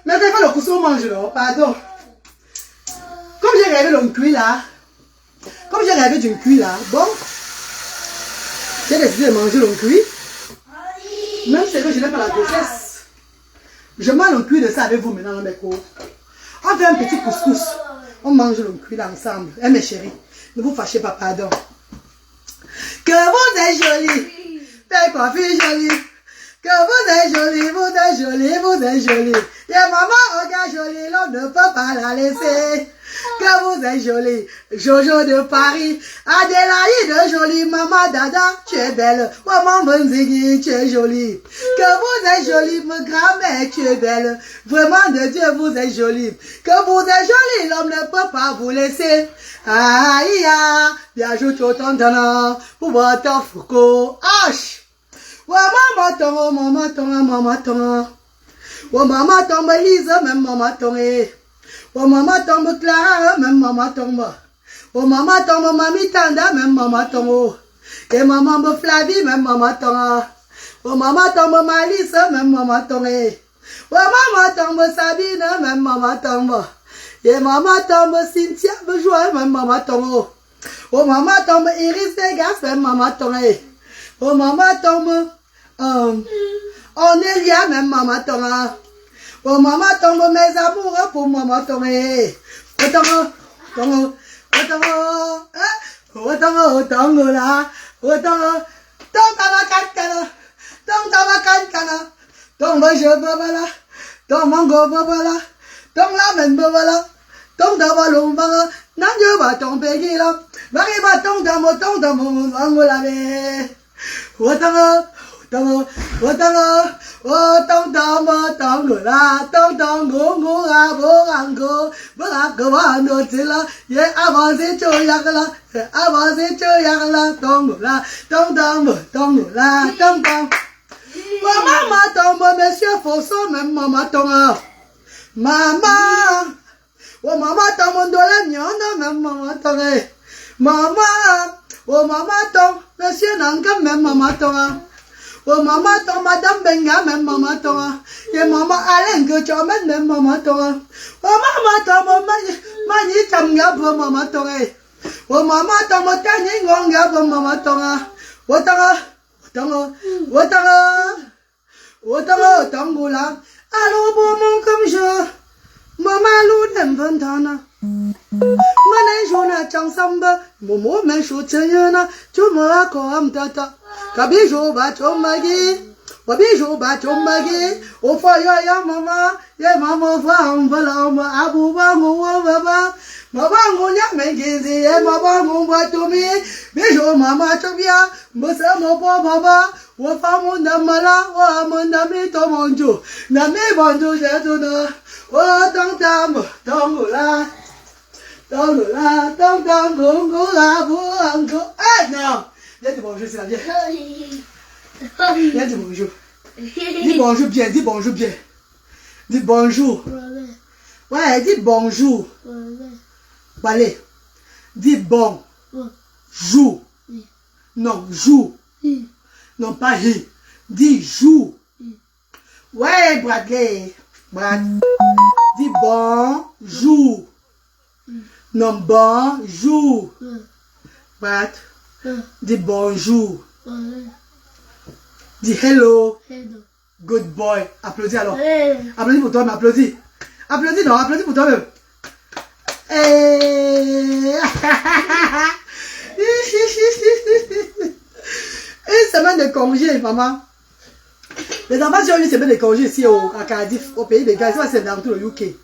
Mais c'est pas le cousson mange là, pardon. Comme j'ai rêvé d'un cuit là, bon. J'ai décidé de manger le cuit. Même si je n'ai pas la grossesse. Je mange le cuit de ça avec vous maintenant dans mes cours. On fait un petit couscous. On mange le cuit ensemble. Eh mes chéris, ne vous fâchez pas, pardon. Que vous êtes jolis. Faites quoi, fille jolie. Que vous êtes jolis, vous êtes jolis, vous êtes jolis. Et maman, regarde jolie, l'on ne peut pas la laisser. Que vous êtes jolie, Jojo de Paris, Adélaïde jolie, maman Dada, tu es belle, maman Bonzigui, tu es jolie. Que vous êtes jolie, ma grand-mère, tu es belle, vraiment de Dieu, vous êtes jolie. Que vous êtes jolie, l'homme ne peut pas vous laisser. Aïe, bien joué, tu t'entends, pour votre Foucault, H. Oh maman ton, maman ton, maman ton. Oh maman tombe Lise, même maman tombe. Oh maman tombe Clara, même maman tombe. Oh maman tombe Mamie Tanda, même maman tombe. Et maman Flavie, même maman tombe. Oh maman tombe Malice, même maman tombe. Oh maman tombe Sabine, même maman tombe. Et maman tombe Cynthia Bejoie, même maman tombe. Oh maman tombe Iris Degas, même maman tombe. Oh maman tombe Onelia, même maman tombe. Oh maman tombe mes amours pour maman tombe. Otango la. Otango. Ton je babala. Ton mango babala. Ton lamen babala. Ton dabalon bala. Nanyo ba ton pegila. Mari ba ton damo angola be. Otango. Oh, tong la, tong go, borango, wano tila, ye avance choyagla, tong la, tong la, tong. Oh, maman tombe, monsieur Fosso, même maman tombe. Maman, oh, maman tombe, dans la mienne, même maman tombe. Maman, oh, maman tombe, monsieur Nanga, même maman tombe. Oh maman ton madame Benga même maman ton et maman Alain que tu emmènes même maman ton oh maman ton mani tamga pour maman ton oh maman ton motani ngonga pour maman ton otangula allô bon mon comme je maman lou n'aime ventana mané jona changsamba momo men shu chenyana chuma ko am tata Kabijo ba chomagi, wabijo ba chomagi, ofa ya mama, ye mama fa umbalama, abu bangu baba, mabangu nya mengizi, ye mabangu batumi, bijo mama chobia, musa mopo baba, wafa munda mala, wa munda mi tomonju, na mi bonju jetuna, o tongula, gungula, buangu, non. Viens dis bonjour, c'est la vieille. Viens dis bonjour. Dis bonjour bien, dis bonjour bien. Dis bonjour. Ouais, dis bonjour. Allez. Dis bon. Jour. Non, jour. Non, pas hi. Dis jour. Ouais, Bradley. Brad. Dis bonjour. Non, bonjour. What? Dis bonjour. Dis hello. Good boy. Applaudis alors. Applaudis pour toi, mais applaudis. Applaudis, non, applaudis pour toi-même. Une semaine de congé, maman. Les enfants ont eu une semaine de congé ici à Cardiff, au pays des gars. C'est dans tout le UK.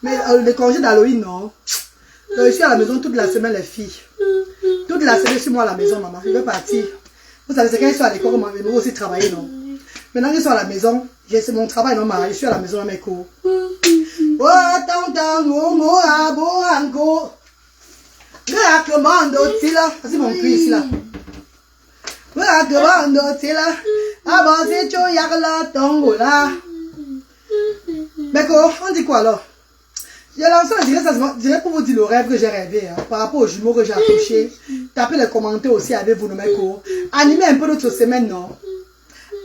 Mais les congés d'Halloween, non. Donc, je suis à la maison toute la semaine, les filles. Toute la semaine, je suis moi à la maison, maman. Je vais partir. Vous savez, c'est quand ils sont à l'école, moi aussi travailler, non. Maintenant qu'ils sont à la maison, c'est mon travail, non, je suis à la maison dans mes cours. C'est mon cul ici, là. Mais quoi, on dit quoi alors? J'ai lancé le direct pour vous dire le rêve que j'ai rêvé, hein, par rapport aux jumeaux que j'ai accouchés. Tapez les commentaires aussi avec vous, mes cours. Animez un peu notre semaine, non?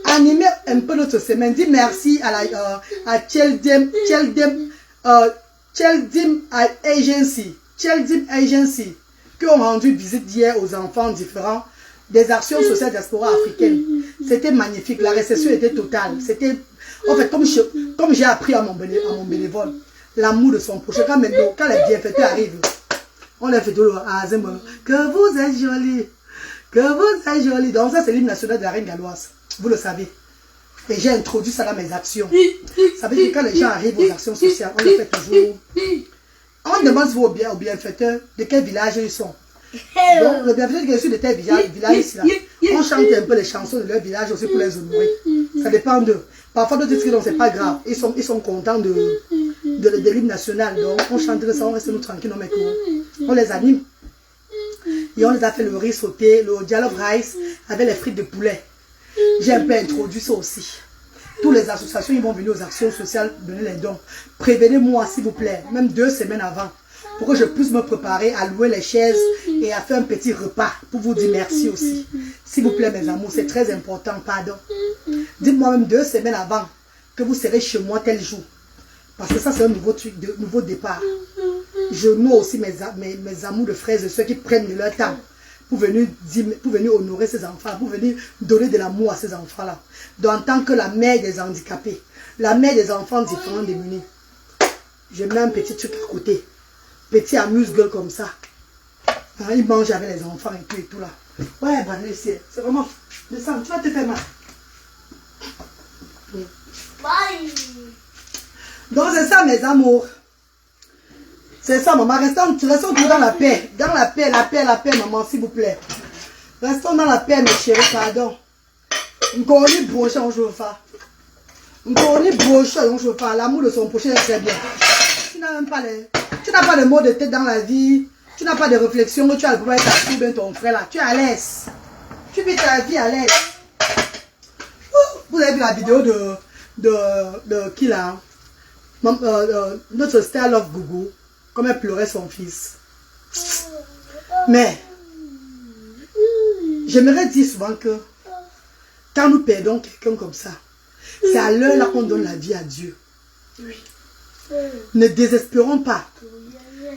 Animez un peu notre semaine. Dis merci à la Cheldim Agency qui ont rendu visite hier aux enfants différents des actions sociales diaspora africaines. C'était magnifique. La réception était totale. C'était, en fait, comme j'ai appris à mon bénévole, l'amour de son prochain. Quand les bienfaiteurs arrivent, on les fait tout à Zemmour. Que vous êtes jolis. Que vous êtes jolis. Donc ça, c'est l'hymne national de la reine galloise. Vous le savez. Et j'ai introduit ça dans mes actions. Ça veut dire que quand les gens arrivent aux actions sociales, on les fait toujours. On demande aux bienfaiteurs de quel village ils sont. Donc, le bienfaiteur qui est issu de tel village ici, là, on chante un peu les chansons de leur village aussi pour les honorer. Ça dépend d'eux. Parfois, d'autres disent que non, c'est pas grave. Ils sont contents de l'hymne national. Donc, on chante ça, on reste nous tranquilles, on les anime. Et on les a fait le riz sauté, le jollof rice avec les frites de poulet. J'ai un peu introduit ça aussi. Toutes les associations, ils vont venir aux actions sociales, donner les dons. Prévenez-moi, s'il vous plaît, même 2 semaines avant, pour que je puisse me préparer à louer les chaises et à faire un petit repas pour vous dire merci aussi. S'il vous plaît, mes amours, c'est très important, pardon. Dites-moi même 2 semaines avant que vous serez chez moi tel jour. Parce que ça, c'est un nouveau départ. Je noue aussi mes amours de frères et ceux qui prennent de leur temps pour venir honorer ces enfants, pour venir donner de l'amour à ces enfants-là. Donc, en tant que la mère des handicapés, la mère des enfants différents démunis, je mets un petit truc à côté. Petit amuse-gueule comme ça. Hein, il mange avec les enfants et tout là. Ouais, bah, c'est vraiment... Descends, tu vas te faire mal. Bye. Donc, c'est ça, mes amours. C'est ça, maman. Restons toujours dans la paix. Dans la paix, maman, s'il vous plaît. Restons dans la paix, mes chéris, pardon. Encore une broche, on joue pas. Encore une broche, on joue pas. L'amour de son prochain est très bien. Tu n'as même pas les... Tu n'as pas de mots de tête dans la vie. Tu n'as pas de réflexion. Tu as le pouvoir d'être bien ton frère là. Tu es à l'aise. Tu vis ta vie à l'aise. Vous avez vu la vidéo de qui là? Notre star Love Gougou. Comme elle pleurait son fils. Mais, j'aimerais dire souvent que quand nous perdons quelqu'un comme ça, c'est à l'heure là qu'on donne la vie à Dieu. Ne désespérons pas.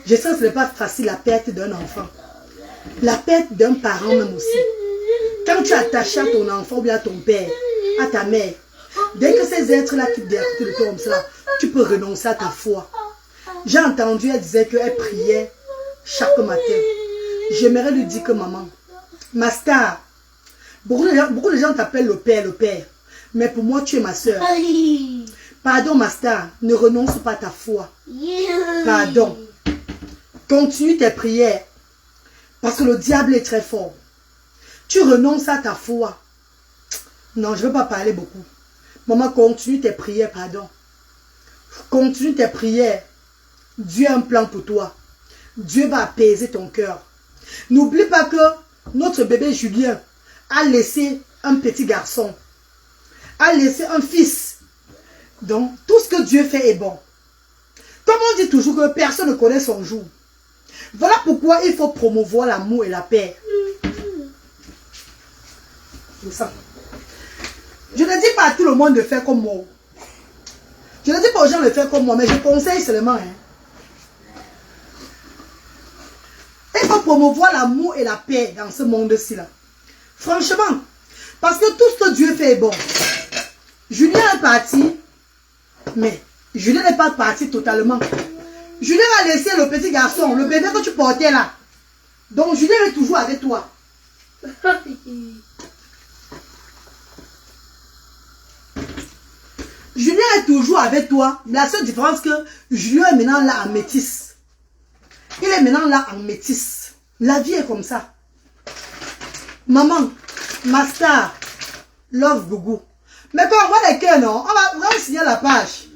Je sais que ce n'est pas facile la perte d'un enfant. La perte d'un parent même aussi. Quand tu es attaché à ton enfant ou bien à ton père, à ta mère, dès que ces êtres-là quittent de côté de toi comme cela, tu peux renoncer à ta foi. J'ai entendu, elle disait qu'elle priait chaque matin. J'aimerais lui dire que maman, ma star, beaucoup de gens t'appellent le père. Mais pour moi, tu es ma soeur. Pardon, ma star, ne renonce pas à ta foi. Pardon. Continue tes prières. Parce que le diable est très fort. Tu renonces à ta foi. Non, je ne veux pas parler beaucoup. Maman, continue tes prières, pardon. Continue tes prières. Dieu a un plan pour toi. Dieu va apaiser ton cœur. N'oublie pas que notre bébé Julien a laissé un petit garçon. A laissé un fils. Donc, tout ce que Dieu fait est bon. Comme on dit toujours que personne ne connaît son jour. Voilà pourquoi il faut promouvoir l'amour et la paix. C'est ça. Je ne dis pas à tout le monde de faire comme moi. Je ne dis pas aux gens de faire comme moi, mais je conseille seulement. Hein. Il faut promouvoir l'amour et la paix dans ce monde-ci là. Franchement. Parce que tout ce que Dieu fait est bon. Julien est parti. Mais Julien n'est pas parti totalement. Julien a laissé le petit garçon, le bébé que tu portais là. Donc Julien est toujours avec toi. Julien est toujours avec toi. La seule différence que Julien est maintenant là en métis. Il est maintenant là en métis. La vie est comme ça. Maman, ma star, love Gougou. Mais quand on voit les cœurs, non, on va signaler la page.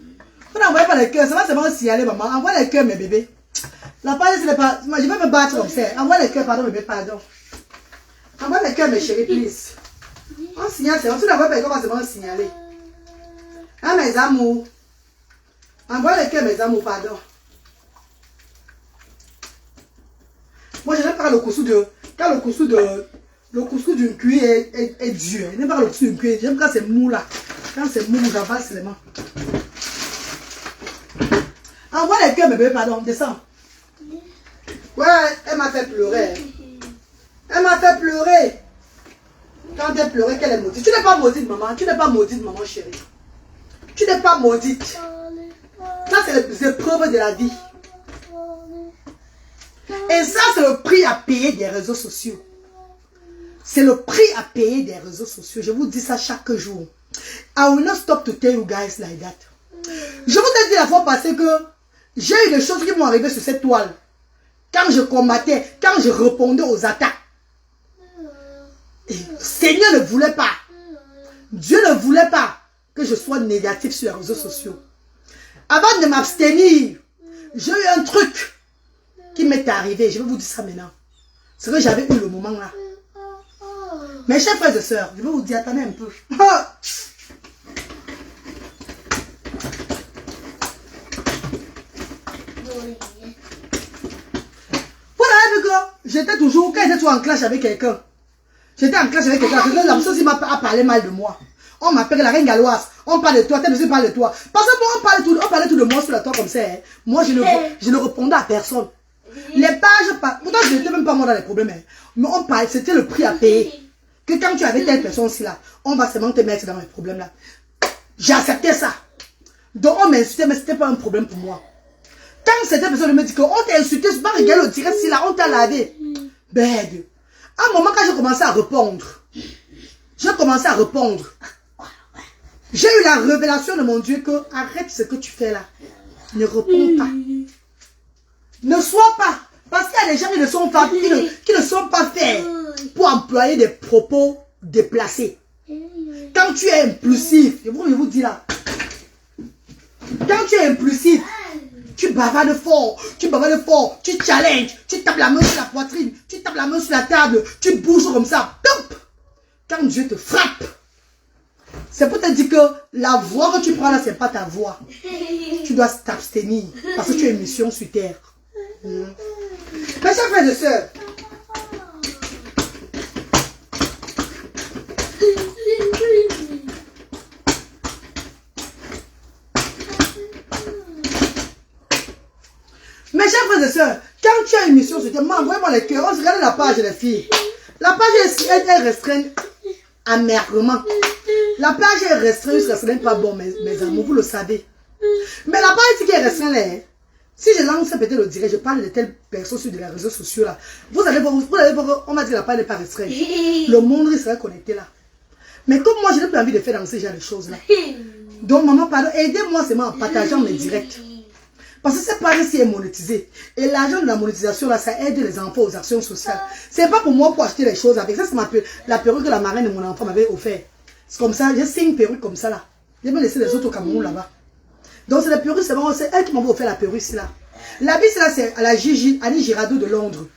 Vous n'envoyez pas les cœurs, ça va seulement signaler, maman. Envoie les cœurs, mes bébés. La page, c'est pas. Je vais me battre comme ça. Envoie les cœurs, pardon, bébé, pardon. Envoie les cœurs, mes chéris, please. On signale, c'est on n'envoie pas les cœurs, on va seulement signaler. Hein, mes amours. Envoie les cœurs, mes amours, pardon. Moi, je n'aime pas le couscous de. Quand le couscous d'une cuir est dur. Je n'aime pas le couscous d'une cuir. J'aime quand c'est mou là. Quand c'est mou, j'avale seulement. Envoie les cœurs, mes bébés, pardon, descends. Ouais, elle m'a fait pleurer. Elle m'a fait pleurer. Quand elle pleurait, qu'elle est maudite. Tu n'es pas maudite, maman. Tu n'es pas maudite, maman chérie. Tu n'es pas maudite. Ça, c'est les épreuves de la vie. Et ça, c'est le prix à payer des réseaux sociaux. C'est le prix à payer des réseaux sociaux. Je vous dis ça chaque jour. I will not stop to tell you guys like that. Je vous ai dit la fois passée que j'ai eu des choses qui m'ont arrivé sur cette toile. Quand je combattais, quand je répondais aux attaques. Et le Seigneur ne voulait pas. Dieu ne voulait pas que je sois négatif sur les réseaux sociaux. Avant de m'abstenir, j'ai eu un truc qui m'est arrivé. Je vais vous dire ça maintenant. C'est que j'avais eu le moment là. Mes chers frères et sœurs, je vais vous dire, attendez un peu. Vous avez vu que j'étais toujours, quand j'étais toujours en clash avec quelqu'un, j'étais en clash avec quelqu'un, la personne aussi m'a parlé mal de moi. On m'appelle la reine galloise, on parle de toi, tel aussi parle de toi. Parce que moi, on parlait tout de moi sur la toile comme ça. Hein. Moi, je ne répondais à personne. Les pages, pourtant je n'étais même pas moi dans les problèmes. Hein. Mais on parlait, c'était le prix à payer. Que quand tu avais telle personne aussi là, on va seulement te mettre dans les problèmes là. J'ai accepté ça. Donc on m'insultait, mais ce n'était pas un problème pour moi. Quand cette personne me dit qu'on t'a insulté, je ne pas regarder le direct si là, on t'a lavé. Ben, à un moment quand j'ai commencé à répondre, j'ai eu la révélation de mon Dieu que arrête ce que tu fais là. Ne réponds pas. Ne sois pas. Parce qu'il y a des gens qui ne sont pas, qui ne sont pas faits pour employer des propos déplacés. Quand tu es impulsif, je vous dis là, quand tu es impulsif, tu bavardes fort, tu challenges, tu tapes la main sur la poitrine, tu tapes la main sur la table, tu bouges comme ça. Top. Quand Dieu te frappe, c'est pour te dire que la voix que tu prends là, ce n'est pas ta voix. Tu dois t'abstenir parce que tu as une mission sur terre. Mes chers frères et sœurs, quand tu as une mission sur terre, envoyez-moi les cœurs, on se regarde la page les filles. La page est restreinte amèrement. La page est restreinte, ce n'est pas bon, mes amours, vous le savez. Mais la page qui est restreinte là, si je lance peut-être le direct, je parle de telles personnes sur les réseaux sociaux là. Vous allez voir, on m'a dit que la page n'est pas restreinte. Le monde serait connecté là. Mais comme moi, je n'ai pas envie de faire dans ce genre de choses là. Donc maman, pardon, aidez-moi seulement en partageant mes directs. Parce que cette page-ci est monétisée. Et l'argent de la monétisation, là, ça aide les enfants aux actions sociales. C'est pas pour moi pour acheter les choses avec. Ça, c'est la perruque que la marraine de mon enfant m'avait offert. C'est comme ça, j'ai 5 perruques comme ça, là. J'ai même laissé les autres au Cameroun, là-bas. Donc, c'est la perruque, c'est elle qui m'avait offert la perruque, là. La bise, là, c'est à la Annie Girardot de Londres.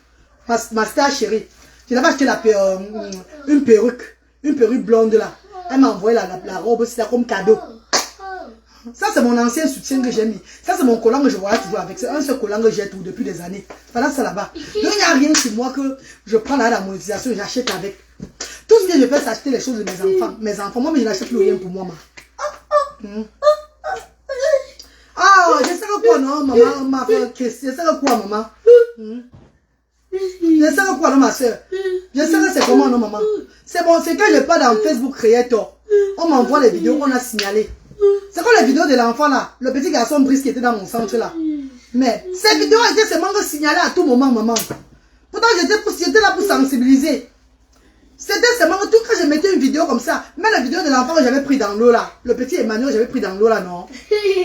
Ma star chérie. Je l'avais acheté une perruque blonde, là. Elle m'a envoyé la robe, c'est là, comme cadeau. Ça, c'est mon ancien soutien que j'ai mis. Ça, c'est mon collant que je voyais toujours avec. C'est un seul collant que j'ai tout depuis des années. Voilà, ça là-bas. Donc, il n'y a rien chez moi que je prends là la monétisation et j'achète avec. Tout ce que je fais, c'est acheter les choses de mes enfants. Mes enfants, moi, mais je n'achète plus rien pour moi. je sais que quoi, non, maman, ma fille, je sais que quoi, maman. Je sais que quoi, non, ma soeur. Je sais que c'est comment, non, maman. C'est bon, c'est quand je pars dans Facebook Creator. On m'envoie les vidéos qu'on a signalées. C'est comme les vidéos de l'enfant là, le petit garçon brise qui était dans mon centre là. Mais ces vidéos étaient seulement signalées à tout moment, maman. Pourtant, j'étais là pour sensibiliser. C'était seulement tout quand je mettais une vidéo comme ça. Même la vidéo de l'enfant que j'avais pris dans l'eau là. Le petit Emmanuel, j'avais pris dans l'eau là, non?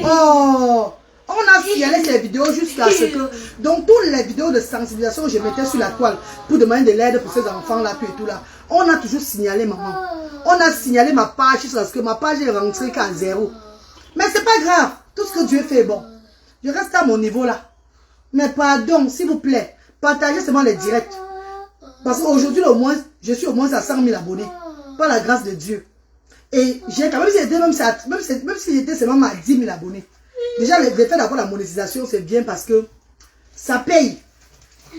Oh! On a signalé ces vidéos jusqu'à ce que... Donc, toutes les vidéos de sensibilisation que je mettais sur la toile pour demander de l'aide pour ces enfants-là, puis et tout là, on a toujours signalé, maman. On a signalé ma page parce que ma page est rentrée qu'à 0. Mais c'est pas grave. Tout ce que Dieu fait est bon. Je reste à mon niveau là. Mais pardon, s'il vous plaît, partagez seulement les directs. Parce qu'aujourd'hui, au moins, je suis au moins à 100 000 abonnés. Par la grâce de Dieu. Et j'ai quand même, même si j'étais seulement à 10 000 abonnés. Déjà, le fait d'avoir la monétisation, c'est bien parce que ça paye.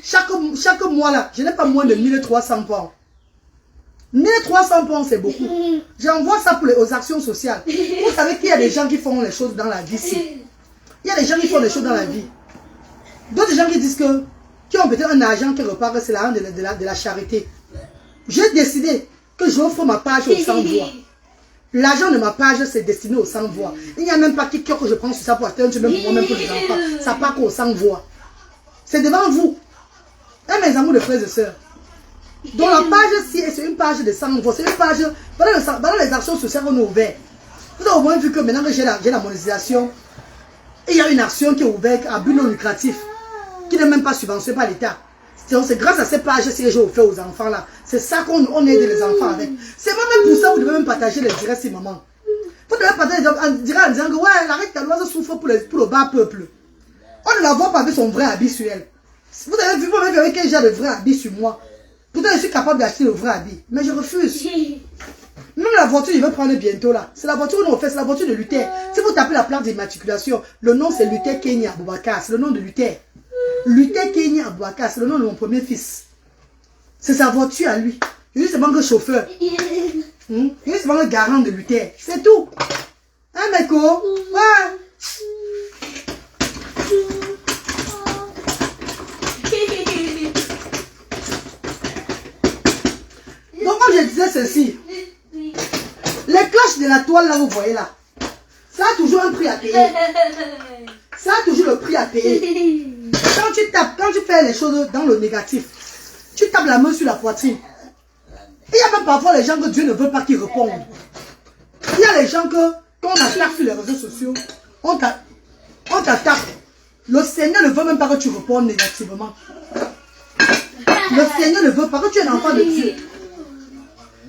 Chaque mois là, je n'ai pas moins de 1300 pounds. 1300 pounds, c'est beaucoup. J'envoie ça aux actions sociales. Vous savez qu'il y a des gens qui font les choses dans la vie ici. Il y a des gens qui font les choses dans la vie. D'autres gens qui disent que, qui ont peut-être un argent qui repart, c'est l'argent de la charité. J'ai décidé que j'offre ma page aux sans-voix. L'argent de ma page, c'est destiné aux sans-voix. Il n'y a même pas TikTok que je prends sur ça pour acheter un truc, même pour moi, même pour les enfants. Ça part qu'aux sans-voix. C'est devant vous. Et mes amours de frères et sœurs. Donc la page, c'est une page de sans-voix. C'est une page, pendant les actions sociales qu'on a ouvertes. Vous avez au moins vu que maintenant que j'ai la monétisation, il y a une action qui est ouverte à but non lucratif, qui n'est même pas subventionnée par l'État. C'est grâce à ces pages que j'ai offert aux enfants là. C'est ça qu'on aide les enfants avec. C'est même pour ça que vous devez même partager les directs, ces mamans. Vous devez partager en disant que ouais, la reine Taloise souffre pour le bas peuple. On ne la voit pas avec son vrai habit sur elle. Vous avez vu moi-même avec quel genre de vrai habit sur moi. Pourtant je suis capable d'acheter le vrai habit. Mais je refuse. Même la voiture, il veut prendre bientôt là. C'est la voiture qu'on fait, c'est la voiture de Luther. Si vous tapez la plaque d'immatriculation, le nom c'est Luther Kenya Aboubakar. C'est le nom de Luther. Luther Kenya Aboubakar, c'est le nom de mon premier fils. C'est sa voiture à lui. Je suis seulement que chauffeur. Je suis seulement le garant de Luther. C'est tout. Hein, Meko? Ouais. Donc, comme je disais ceci, les cloches de la toile, là, vous voyez là, ça a toujours un prix à payer. Ça a toujours le prix à payer. Quand tu fais les choses dans le négatif, tu tapes la main sur la poitrine. Il y a même parfois les gens que Dieu ne veut pas qu'ils répondent. Il y a les gens que, quand on attaque sur les réseaux sociaux, on t'attaque. Le Seigneur ne veut même pas que tu répondes négativement. Le Seigneur ne veut pas que tu es un enfant de Dieu.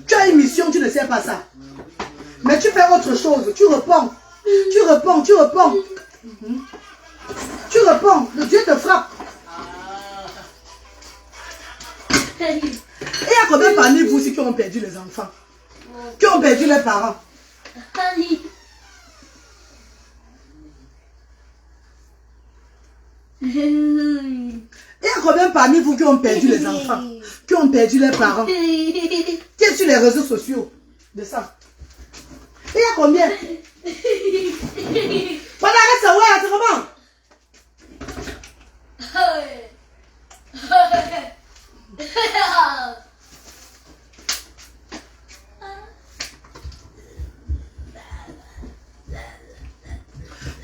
Tu as une mission, tu ne sais pas ça. Mais tu fais autre chose, tu réponds. Tu réponds. Tu réponds, le Dieu te frappe. Et il y a combien parmi vous aussi qui ont perdu les enfants? Qui ont perdu les parents? Il y a combien parmi vous qui ont perdu les enfants? Qui ont perdu les parents? Qui est sur les réseaux sociaux de ça? Il y a combien? Voilà, ça ouais, c'est comment?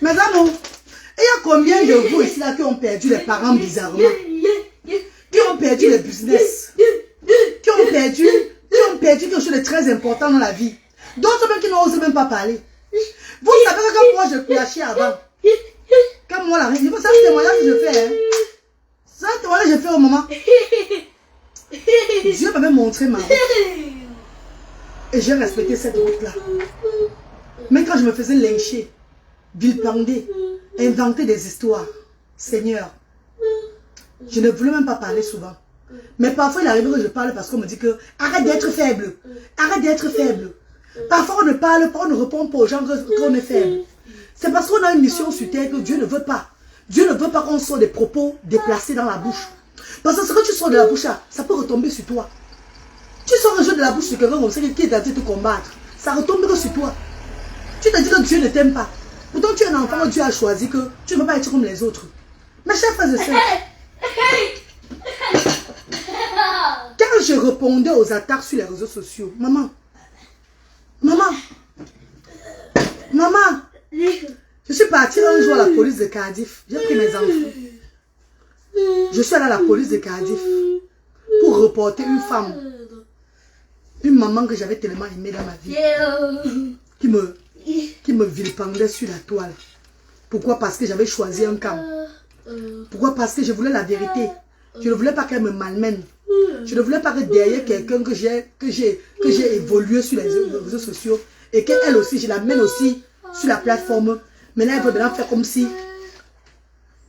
Mes amours, il y a combien de vous ici là qui ont perdu les parents bizarrement? Qui ont perdu le business? Qui ont perdu quelque chose de très important dans la vie? D'autres même qui n'osent même pas parler. Vous savez que quand moi je clashais avant, comme moi là, il faut savoir le témoignage que je fais. Hein. Ça, le témoignage que je fais au moment. Dieu m'avait montré ma route. Et j'ai respecté cette route-là. Même quand je me faisais lyncher, vilipender, inventer des histoires, Seigneur, je ne voulais même pas parler souvent. Mais parfois il arrive que je parle parce qu'on me dit que arrête d'être faible. Arrête d'être faible. Parfois on ne parle pas, on ne répond pas aux gens qu'on est faible. C'est parce qu'on a une mission sur terre que Dieu ne veut pas. Dieu ne veut pas qu'on sorte des propos déplacés dans la bouche. Parce que ce que tu sors de la bouche, ça peut retomber sur toi. Tu sors un jeu de la bouche sur quelqu'un comme ça qui est en train de te combattre. Ça retombe sur toi. Tu te dis que Dieu ne t'aime pas. Pourtant, tu es un enfant, Dieu a choisi que tu ne peux pas être comme les autres. Mes chers frères et sœurs, quand je répondais aux attaques sur les réseaux sociaux, maman, je suis partie un jour à la police de Cardiff. J'ai pris mes enfants. Je suis allée à la police de Cardiff pour reporter une femme, une maman que j'avais tellement aimée dans ma vie, qui me vilipendait sur la toile. Pourquoi? Parce que j'avais choisi un camp. Pourquoi? Parce que je voulais la vérité. Je ne voulais pas qu'elle me malmène. Je ne voulais pas que derrière quelqu'un que j'ai évolué sur les réseaux sociaux et qu'elle aussi, je l'amène aussi sur la plateforme. Maintenant, elle veut maintenant faire comme si,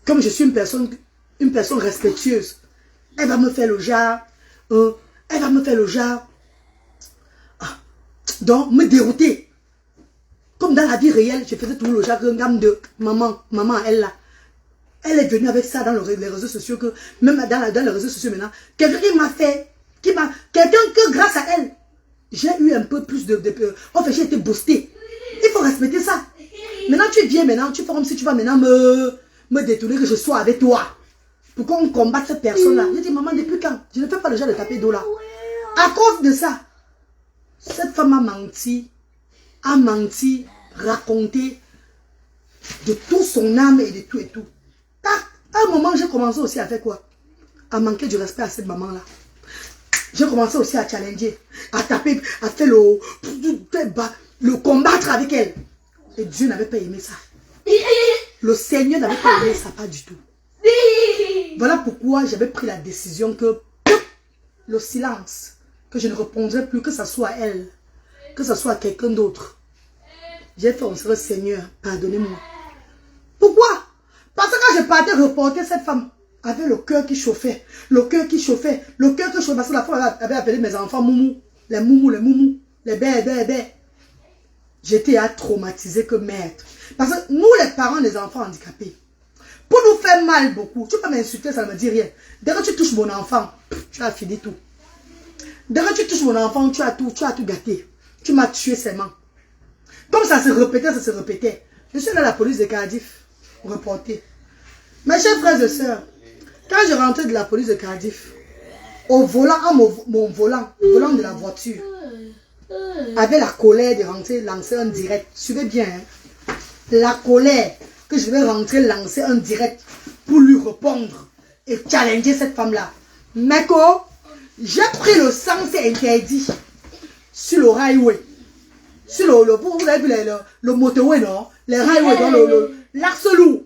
comme je suis une personne respectueuse, elle va me faire le genre, donc me dérouter. Comme dans la vie réelle, je faisais toujours le genre de gamme de maman, elle là. Elle est venue avec ça dans les réseaux sociaux, que même dans les réseaux sociaux maintenant, quelqu'un qui m'a fait, quelqu'un que grâce à elle, j'ai eu un peu plus de en fait, j'ai été boostée. Il faut respecter ça. Maintenant, tu viens maintenant, tu fais comme si tu vas maintenant me détourner que je sois avec toi. Pour qu'on combatte cette personne-là. Je dis, maman, depuis quand? Je ne fais pas le genre de taper d'eau là. À cause de ça, cette femme a menti, raconté de tout son âme et de tout et tout. À un moment, j'ai commencé aussi à faire quoi? À manquer du respect à cette maman-là. J'ai commencé aussi à challenger, à taper, à faire le combattre avec elle. Et Dieu n'avait pas aimé ça. Le Seigneur n'avait pas aimé ça, pas du tout. Voilà pourquoi j'avais pris la décision que le silence, que je ne répondrai plus, que ce soit elle, que ce soit quelqu'un d'autre. J'ai fait, on serait Seigneur, pardonnez-moi. Pourquoi? Parce que quand je partais reporter cette femme, avec le cœur qui chauffait, parce que la femme avait appelé mes enfants moumou, les moumous, les bébés. J'étais à traumatiser que merde. Parce que nous, les parents des enfants handicapés, pour nous faire mal beaucoup, tu peux m'insulter, ça ne me dit rien. Dès que tu touches mon enfant, tu as fini tout. Dès que tu touches mon enfant, tu as tout gâté. Tu m'as tué seulement. Comme ça se répétait. Je suis allé à la police de Cardiff, reporté. Mes chers frères et sœurs, quand je rentrais de la police de Cardiff, au volant, mon volant, le volant de la voiture, avec la colère de rentrer, lancer un direct. Suivez bien, hein? La colère que je vais rentrer, lancer un direct pour lui répondre et challenger cette femme-là. Meko, j'ai pris le sens interdit sur le highway. Sur vous avez vu le motorway, non? Les highways, dans l'axe lourd.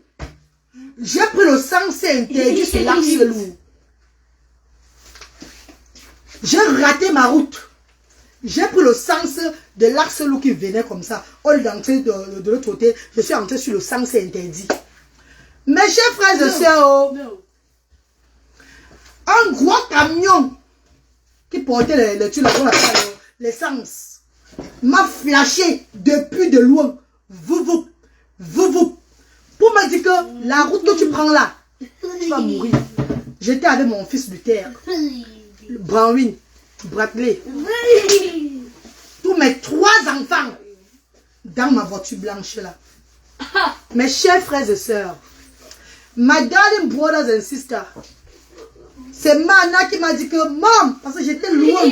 J'ai pris le sens interdit sur l'axe lourd. J'ai raté ma route. J'ai pris le sens de l'axe lourd qui venait comme ça. Au lieu d'entrer de l'autre côté, je suis entré sur le sens interdit. Mes chers frères et sœurs, un gros camion qui portait l'essence m'a flashé depuis de loin. Vous. Pour me dire que la route que tu prends là, tu vas mourir. J'étais avec mon fils Luther, Brownwin, Bradley, tous mes 3 enfants dans ma voiture blanche là. Mes chers frères et sœurs, my darling brothers and sisters, c'est Mana qui m'a dit que maman, parce que j'étais loin,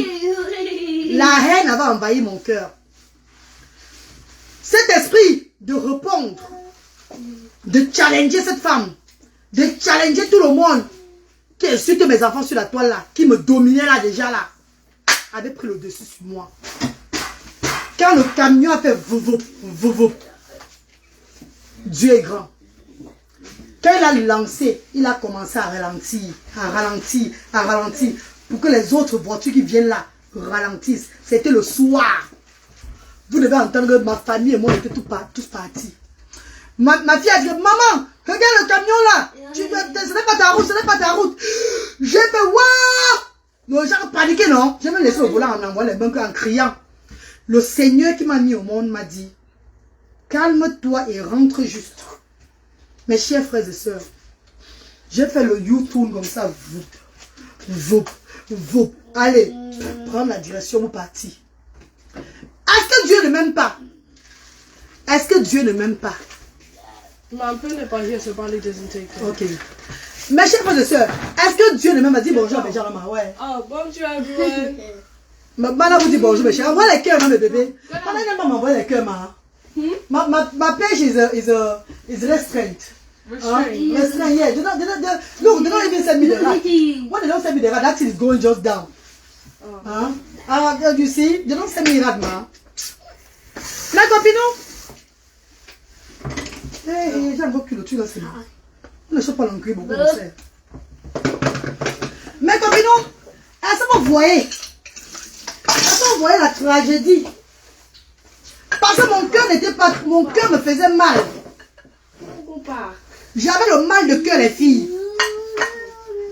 la haine avait envahi mon cœur. Cet esprit de répondre, de challenger cette femme, de challenger tout le monde qui insulte mes enfants sur la toile là, qui me dominait là déjà là, avait pris le dessus sur moi. Quand le camion a fait vou, Dieu est grand. Quand il a lancé, il a commencé à ralentir, pour que les autres voitures qui viennent là ralentissent. C'était le soir. Vous devez entendre que ma famille et moi étaient tous partis. Ma fille a dit, maman, regarde le camion là. Ce n'est pas ta route, J'ai fait, waouh. Non, j'ai paniqué, non. J'ai même laissé le volant en envoyant les mains en criant. Le Seigneur qui m'a mis au monde m'a dit, calme-toi et rentre juste. Mes chers frères et sœurs, j'ai fait le U-turn comme ça. Allez, prendre la direction, vous partir. Est-ce que Dieu ne m'aime pas? Est-ce que Dieu ne m'aime pas? Ma peu n'est pas here, so probably doesn't take it. Ok. Mes chers frères et sœurs, est-ce que Dieu ne m'a dit bonjour à mes gens là? Ouais. Oh, bonjour everyone. Maintenant vous dites bonjour mes chers. Envoie les cœurs, hein, mes bébés. Maintenant, m'envoie les cœurs, ma. Ma page is restrained. Restrained, yeah. They don't even send me the rat. When they don't send me the rat, that thing is going just down. You see, they don't send me rat, ma. La copine, j'ai encore plus le truc là, c'est bon. On ne sait pas l'encre beaucoup, on sait. Mais copine, est-ce que vous voyez? Est-ce que vous voyez la tragédie? Parce que mon cœur n'était pas... Mon cœur me faisait mal. J'avais le mal de cœur, les filles.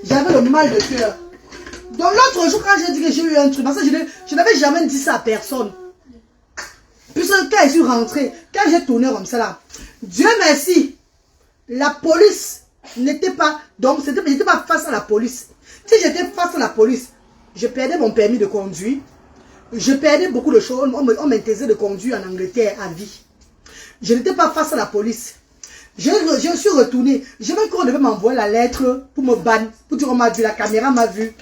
J'avais le mal de cœur. Donc l'autre jour, quand j'ai dit que j'ai eu un truc, parce que je n'avais jamais dit ça à personne. Puisque quand je suis rentrée, quand j'ai tourné comme ça là, Dieu merci, la police n'était pas... Donc, je n'étais pas face à la police. Si j'étais face à la police, je perdais mon permis de conduire. Je perdais beaucoup de choses. On m'interdisait de conduire en Angleterre à vie. Je n'étais pas face à la police. Je suis retourné. Je veux qu'on devait m'envoyer la lettre pour me ban. Pour dire on m'a vu, la caméra m'a vu.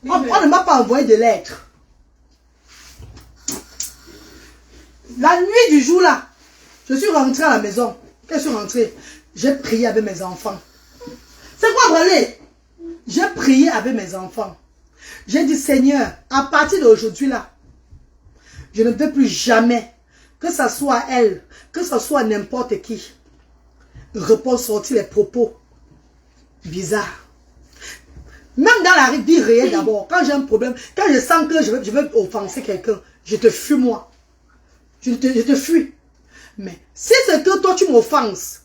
On ne m'a pas envoyé de lettre. La nuit du jour là, je suis rentrée à la maison. Quand je suis rentrée, j'ai prié avec mes enfants. C'est quoi, Bralé? J'ai prié avec mes enfants. J'ai dit, Seigneur, à partir d'aujourd'hui là, je ne veux plus jamais, que ce soit elle, que ce soit n'importe qui, repose sortir les propos bizarres. Même dans la vie réelle d'abord, quand j'ai un problème, quand je sens que je veux offenser quelqu'un, je te fuis moi. Je te fuis. Mais si c'est que toi tu m'offenses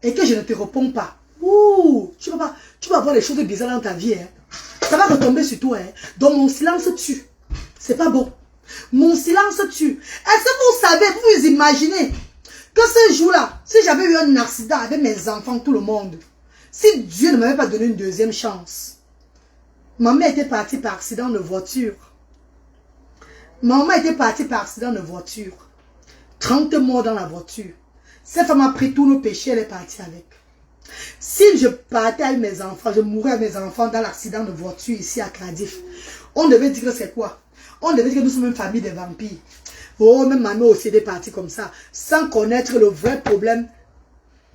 et que je ne te réponds pas, tu vas avoir des choses bizarres dans ta vie. Hein. Ça va retomber sur toi. Hein. Donc mon silence tue. C'est pas bon. Mon silence tue. Est-ce que vous savez, vous imaginez que ce jour-là, si j'avais eu un accident avec mes enfants, tout le monde, si Dieu ne m'avait pas donné une deuxième chance, maman était partie par accident de voiture. Maman était partie par accident de voiture. 30 morts dans la voiture. Cette femme a pris tous nos péchés, elle est partie avec. Si je partais avec mes enfants, je mourrais avec mes enfants dans l'accident de voiture ici à Cardiff, on devait dire que c'est quoi? On devait dire que nous sommes une famille de vampires. Oh, même maman aussi est partie comme ça, sans connaître le vrai problème.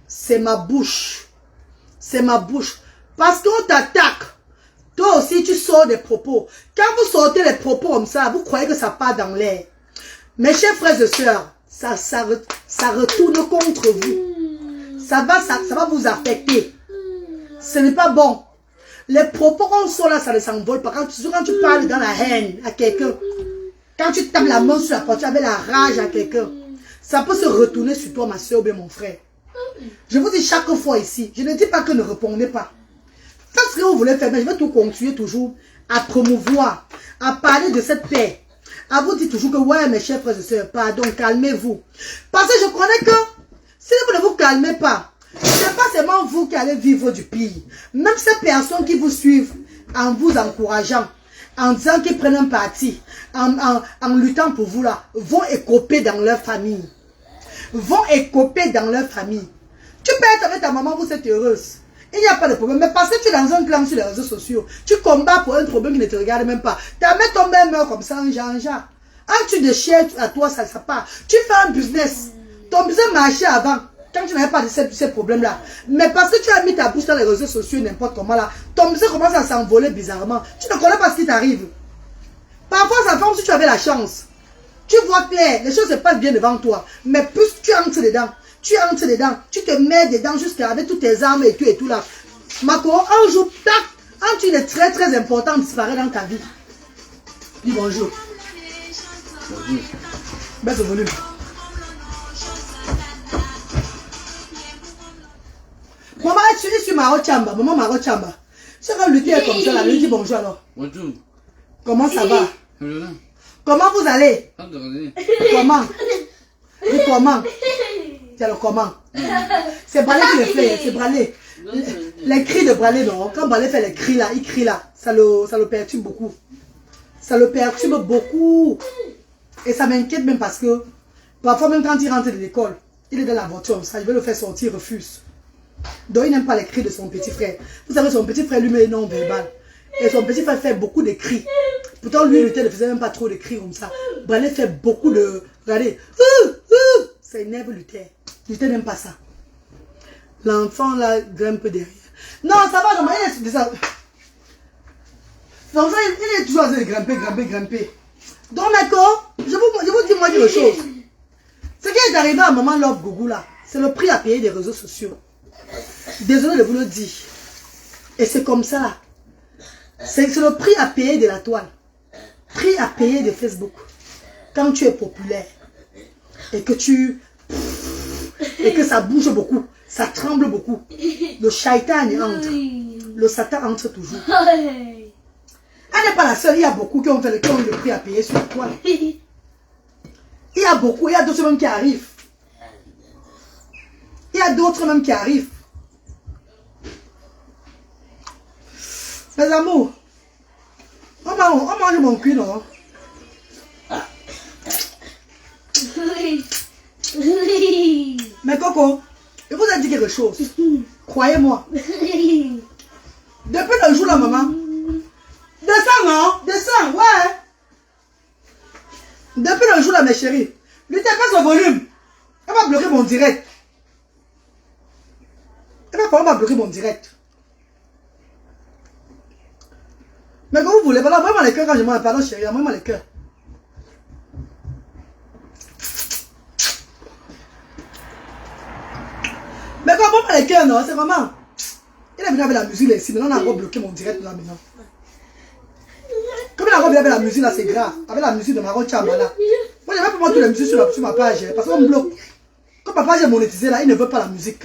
C'est ma bouche. C'est ma bouche. Parce qu'on t'attaque. Toi aussi, tu sors des propos. Quand vous sortez les propos comme ça, vous croyez que ça part dans l'air. Mes chers frères et sœurs, ça retourne contre vous. Ça va vous affecter. Ce n'est pas bon. Les propos qu'on sort là, ça ne s'envole pas. Quand tu parles dans la haine à quelqu'un, quand tu tapes la main sur la porte avec la rage à quelqu'un, ça peut se retourner sur toi, ma soeur ou bien mon frère. Je vous dis chaque fois ici, je ne dis pas que ne répondez pas. Faites ce que vous voulez faire, mais je vais tout continuer toujours à promouvoir, à parler de cette paix. À vous dire toujours que, ouais, mes chers frères et sœurs, pardon, calmez-vous. Parce que je connais que, si vous ne vous calmez pas, ce n'est pas seulement vous qui allez vivre du pire. Même ces personnes qui vous suivent, en vous encourageant, en disant qu'ils prennent un parti, en luttant pour vous là, vont écoper dans leur famille. Vont écoper dans leur famille. Tu peux être avec ta maman, vous êtes heureuse. Il n'y a pas de problème. Mais parce que tu es dans un clan sur les réseaux sociaux, tu combats pour un problème qui ne te regarde même pas. Tu as mis ton même meurt comme ça en genre. Un tu déchires à toi, ça part. Tu fais un business. Ton business marchait avant, quand tu n'avais pas de ces problèmes-là. Mais parce que tu as mis ta bouche dans les réseaux sociaux, n'importe comment là, ton business commence à s'envoler bizarrement. Tu ne connais pas ce qui t'arrive. Parfois, ça forme si tu avais la chance. Tu vois clair, les choses se passent bien devant toi. Mais plus tu entres dedans, tu te mets dedans jusqu'à avec toutes tes armes et tout là. Mako, un jour, tac, un truc est très très important disparaît dans ta vie. Dis bonjour. Bonjour. Baisse le volume. Maman, tu es sur Maro Chamba. Maman Maro Chamba. C'est quand le dit comme ça, là, lui dit bonjour alors. Bonjour. Comment ça va? Comment vous allez? Comment? Et comment? C'est le comment? C'est Bralé qui le fait, c'est Bralé. Les cris de Bralé, non? Quand Bralé fait les cris là, il crie là, ça le perturbe beaucoup. Ça le perturbe beaucoup. Et ça m'inquiète même parce que, parfois même quand il rentre de l'école, Il est dans la voiture, ça, il veut le faire sortir, il refuse. Donc il n'aime pas les cris de son petit frère. Vous savez, son petit frère lui-même est non-verbal. Et son petit frère fait beaucoup de cris. Pourtant, lui, Luther ne faisait même pas trop de cris comme ça. Branley fait beaucoup de... Regardez. Ça énerve Luther. Luther n'aime pas ça. L'enfant, là, grimpe derrière. Non, ça va, non, il est ça. Donc, ça, il est toujours en train de grimper. Donc, d'accord, je vous dis moi quelque chose. Ce qui est arrivé à Maman Love Gougou, là, c'est le prix à payer des réseaux sociaux. Désolé de vous le dire. Et c'est comme ça, là. C'est le prix à payer de la toile. Prix à payer de Facebook. Quand tu es populaire. Et que ça bouge beaucoup. Ça tremble beaucoup. Le shaitan entre. Le Satan entre toujours. Elle n'est pas la seule. Il y a beaucoup qui ont le prix à payer sur la toile. Il y a beaucoup. Il y a d'autres même qui arrivent. Mes amours, on mange mon cul, non? Mais Coco, je vous ai dit quelque chose. Croyez-moi. Depuis le jour là, maman. Descends, non? Descends, ouais. Depuis le jour là, mes chéris. Lui, t'as pas son volume. Elle va bloquer mon direct. Elle va bloquer mon direct. Mais quand vous voulez, voilà, moi les cœurs quand je m'en pardon chérie, moi les cœurs. Mais quand moi les cœurs, non, c'est vraiment. Il est venu avec la musique là ici, maintenant on a encore bloqué mon direct là maintenant. Comme il a encore venu avec la musique là, c'est grave. Avec la musique de Maron Chamba là. Moi je vais pas mettre la musique sur ma page, parce qu'on me bloque. Quand ma page est monétisée là, il ne veut pas la musique.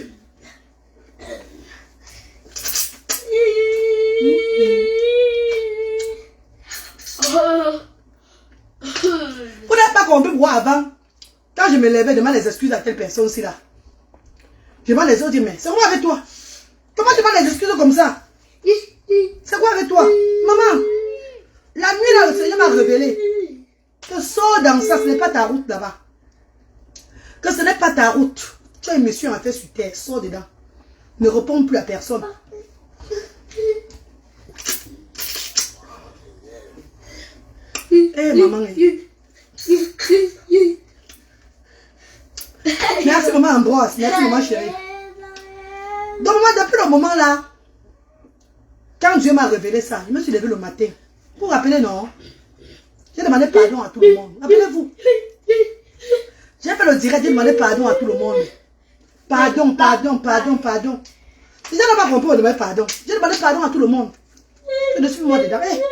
Vous n'avez pas compris pourquoi avant, quand je me levais, je demande les excuses à telle personne aussi là. Je demande les autres, mais c'est quoi avec toi? Comment tu demandes les excuses comme ça? C'est quoi avec toi? Maman, la nuit là, le Seigneur m'a révélé que sors dans ça, ce n'est pas ta route là-bas. Que ce n'est pas ta route. Tu as une mission à faire sur terre, sors dedans. Ne réponds plus à personne. Eh maman. Merci maman Ambroise, merci maman chérie. Donc moi depuis le moment là, quand Dieu m'a révélé ça, je me suis levé le matin. Vous vous rappelez non? J'ai demandé pardon à tout le monde. Rappelez-vous. J'ai fait le direct, j'ai demandé pardon à tout le monde. Pardon. Si je n'ai pas compris, on demande pardon. J'ai demandé pardon à tout le monde. Je ne suis pas moi dedans. Hey.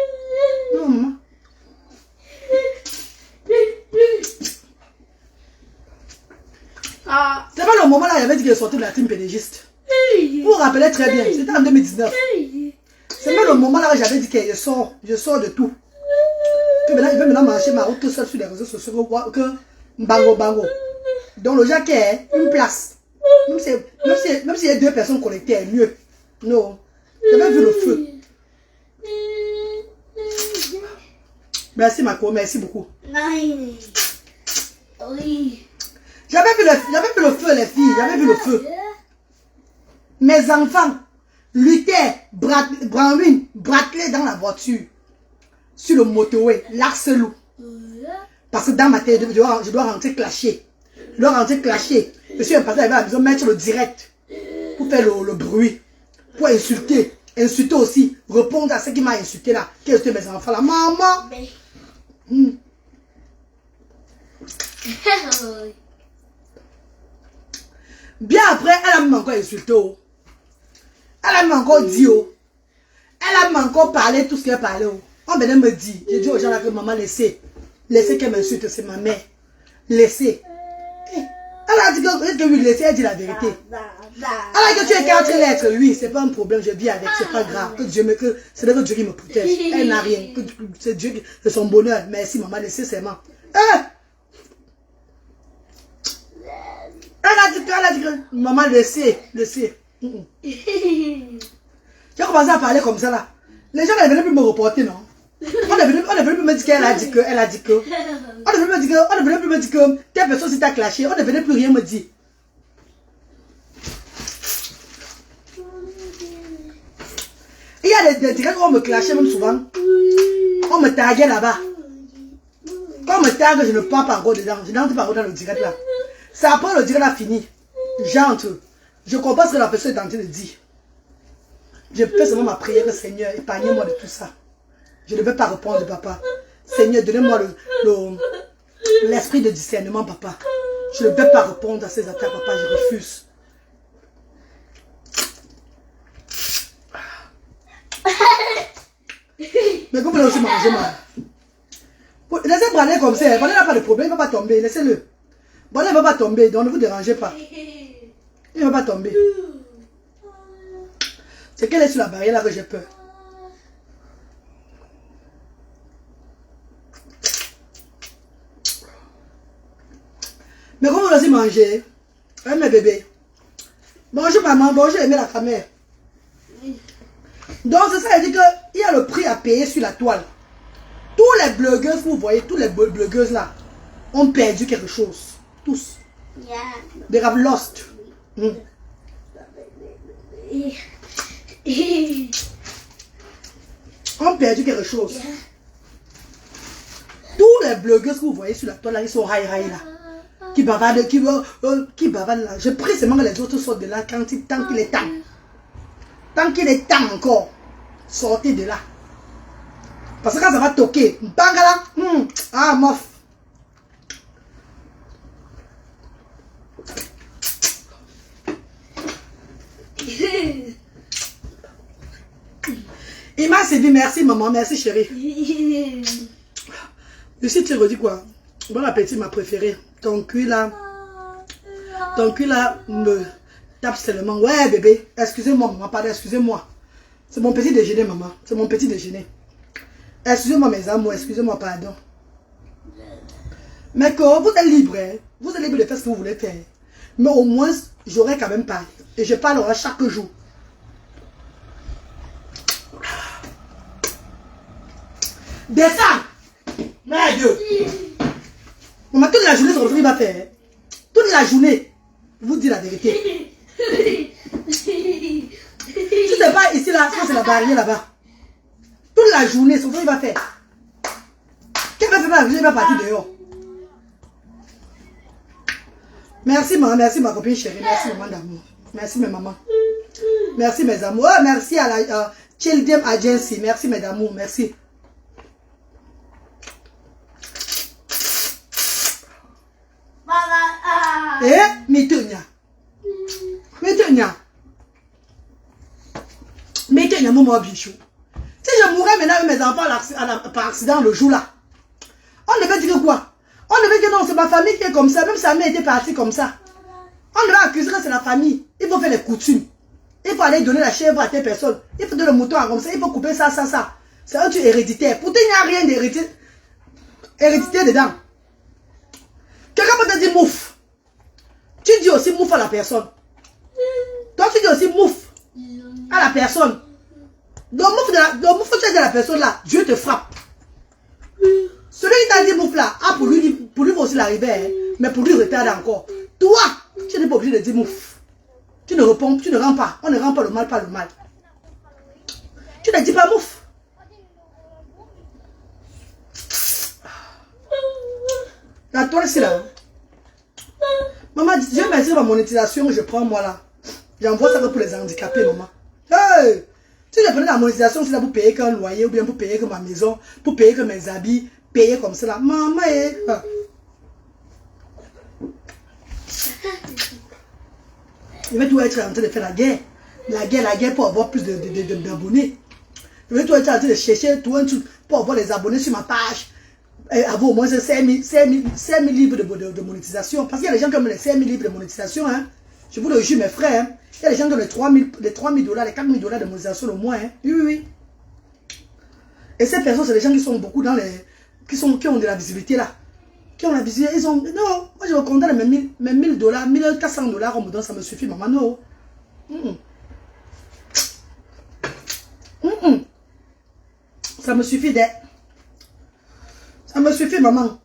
Non maman. C'est pas le moment là, il avait dit qu'il est sorti de la team pédégiste. Vous vous rappelez très bien, c'était en 2019. C'est même le moment là où j'avais dit que je sors de tout. Que maintenant, il veut maintenant marcher ma route tout seul sur les réseaux sociaux que bango. Donc le gars qui est une place. Même s'il y a deux personnes connectées, est mieux. Non. J'avais vu le feu. Merci Marco, merci beaucoup. Oui. J'avais vu le feu, les filles. J'avais vu le feu. Mes enfants luttaient, Branwin, Bradley dans la voiture. Sur le motorway, l'Arcelou. Parce que dans ma tête, je dois rentrer clasher. Je suis passé à la maison, mettre le direct. Pour faire le bruit. Pour insulter. Insulter aussi. Répondre à ce qui m'a insulté là. Qui insulté mes enfants là. Maman. Bien après, elle a même encore insulté. Elle a même encore dit. Elle a même encore parlé tout ce qu'elle parlait. On venait me dire. J'ai dit aux gens là que maman laissez qu'elle m'insulte, c'est ma mère. Laissez. Elle a dit que oui, laissez, elle dit la vérité. Elle a dit que tu es 4 lettres, oui, c'est pas un problème, je vis avec, c'est pas grave. Que Dieu c'est que Dieu qui me protège. Elle n'a rien. C'est Dieu qui, c'est son bonheur. Merci maman, laissez seulement. Elle a dit que maman, laissez. J'ai commencé à parler comme ça là. Les gens ne venaient plus me reporter, non? On ne venait plus me dire qu'elle a dit que. On ne venait plus me dire que telle personne si t'a clashé. On ne venait plus rien me dire. Il y a des directs où on me clashait même souvent. On me taguait là-bas. Quand on me tague, je ne pars pas encore dedans. Je n'entre pas encore dans le direct là. C'est après le direct là fini. J'entre. Je comprends ce que la personne est en train de dire. Je fais seulement ma prière, Seigneur, épargnez-moi de tout ça. Je ne veux pas répondre, papa. Seigneur, donnez-moi l'esprit de discernement, papa. Je ne veux pas répondre à ces attaques, papa, je refuse. Mais vous voulez aussi manger, moi. Laissez Branet comme ça. Branet n'a pas de problème, il ne va pas tomber. Laissez-le. Branet ne va pas tomber, donc ne vous dérangez pas. Il ne va pas tomber. C'est qu'elle est sur la barrière là que j'ai peur. Mais comment vous laissez manger? Hein, mes bébés? Bonjour maman, bonjour aimer la famille. Donc c'est ça, elle dit qu'il y a le prix à payer sur la toile. Tous les blogueuses, vous voyez, tous les blogueuses là, ont perdu quelque chose. Tous. They have lost. Ont perdu quelque chose. Tous les blogueuses que vous voyez sur la toile là, ils sont high là. Qui bavardent, qui bavardent là. Je prie seulement que les autres sortent de là tant qu'il est temps. Tant qu'il est temps encore, sortez de là. Parce que quand ça va toquer, bangala, ah mof. Il m'a servi, merci maman, merci chérie. Lucie, tu redis quoi? Bon appétit, ma préférée. Ton cul là me tape seulement. Ouais bébé, excusez-moi maman, pardon, excusez-moi. C'est mon petit déjeuner maman, c'est mon petit déjeuner. Excusez-moi mes amours, excusez-moi, pardon. Mais quand vous êtes libre, hein, vous êtes libre de faire ce que vous voulez faire. Mais au moins, j'aurais quand même parlé. Et je parlerai chaque jour. Descends! Merde! Maman, toute la journée, ce qu'il va faire. Toute la journée, je vous dis la vérité. Si c'est pas ici, là, c'est la barrière là-bas. Toute la journée, c'est ce qu'il va faire. Qu'est-ce qu'il va faire? Il va partir dehors. Merci, maman, merci, ma copine chérie. Merci, maman d'amour. Merci, mes mamans. Merci, mes amours. Oh, merci à la Children Agency. Merci, mes amours. Merci. Mitonia. Mitonia, mon bichou. Si je mourrais maintenant avec mes enfants par accident le jour là, on devait dire quoi? On devait dire non, c'est ma famille qui est comme ça. Même sa mère était partie comme ça. On devait accuser que c'est la famille. Il faut faire les coutumes. Il faut aller donner la chèvre à telle personne. Il faut donner le mouton comme ça. Il faut couper ça. C'est un truc héréditaire. Pourtant, il n'y a rien d'héréditaire dedans. Quelqu'un peut te dire mouf. Tu dis aussi mouf à la personne. Toi, tu dis aussi mouf à la personne. Donc, mouf, tu as dit à la personne là, Dieu te frappe. Celui qui t'a dit mouf là, pour lui aussi l'arriver, hein, mais pour lui retarder encore. Toi, tu n'es pas obligé de dire mouf. Tu ne réponds, tu ne rends pas. On ne rend pas le mal par le mal. Tu ne dis pas mouf. La toile c'est là. Maman, Dieu merci ma monétisation, je prends moi là. J'envoie ça pour les handicapés, maman. Hey! Si je prenais la monétisation, c'est là pour payer qu'un loyer, ou bien pour payer que ma maison, pour payer que mes habits, payer comme ça là. Maman, je vais tout être en train de faire la guerre. La guerre pour avoir plus d'abonnés. Je vais tout être en train de chercher tout un truc pour avoir les abonnés sur ma page. Et avoir au moins 5 000 livres de monétisation. Parce qu'il y a des gens qui ont les 5 000 livres de monétisation. Hein. Je vous le jure, mes frères. Hein. Il y a des gens qui ont les 3 000 $, les 4 000 $ de monétisation au moins. Hein. Oui. Et ces personnes, c'est des gens qui sont beaucoup dans les... qui ont de la visibilité là. Qui ont la visibilité. Ils ont... Non, moi je me condamne mes 1 000 $, 1 400 $, on me donne, ça me suffit, maman. Non. Ça me suffit d'être... Ça me suffit, maman.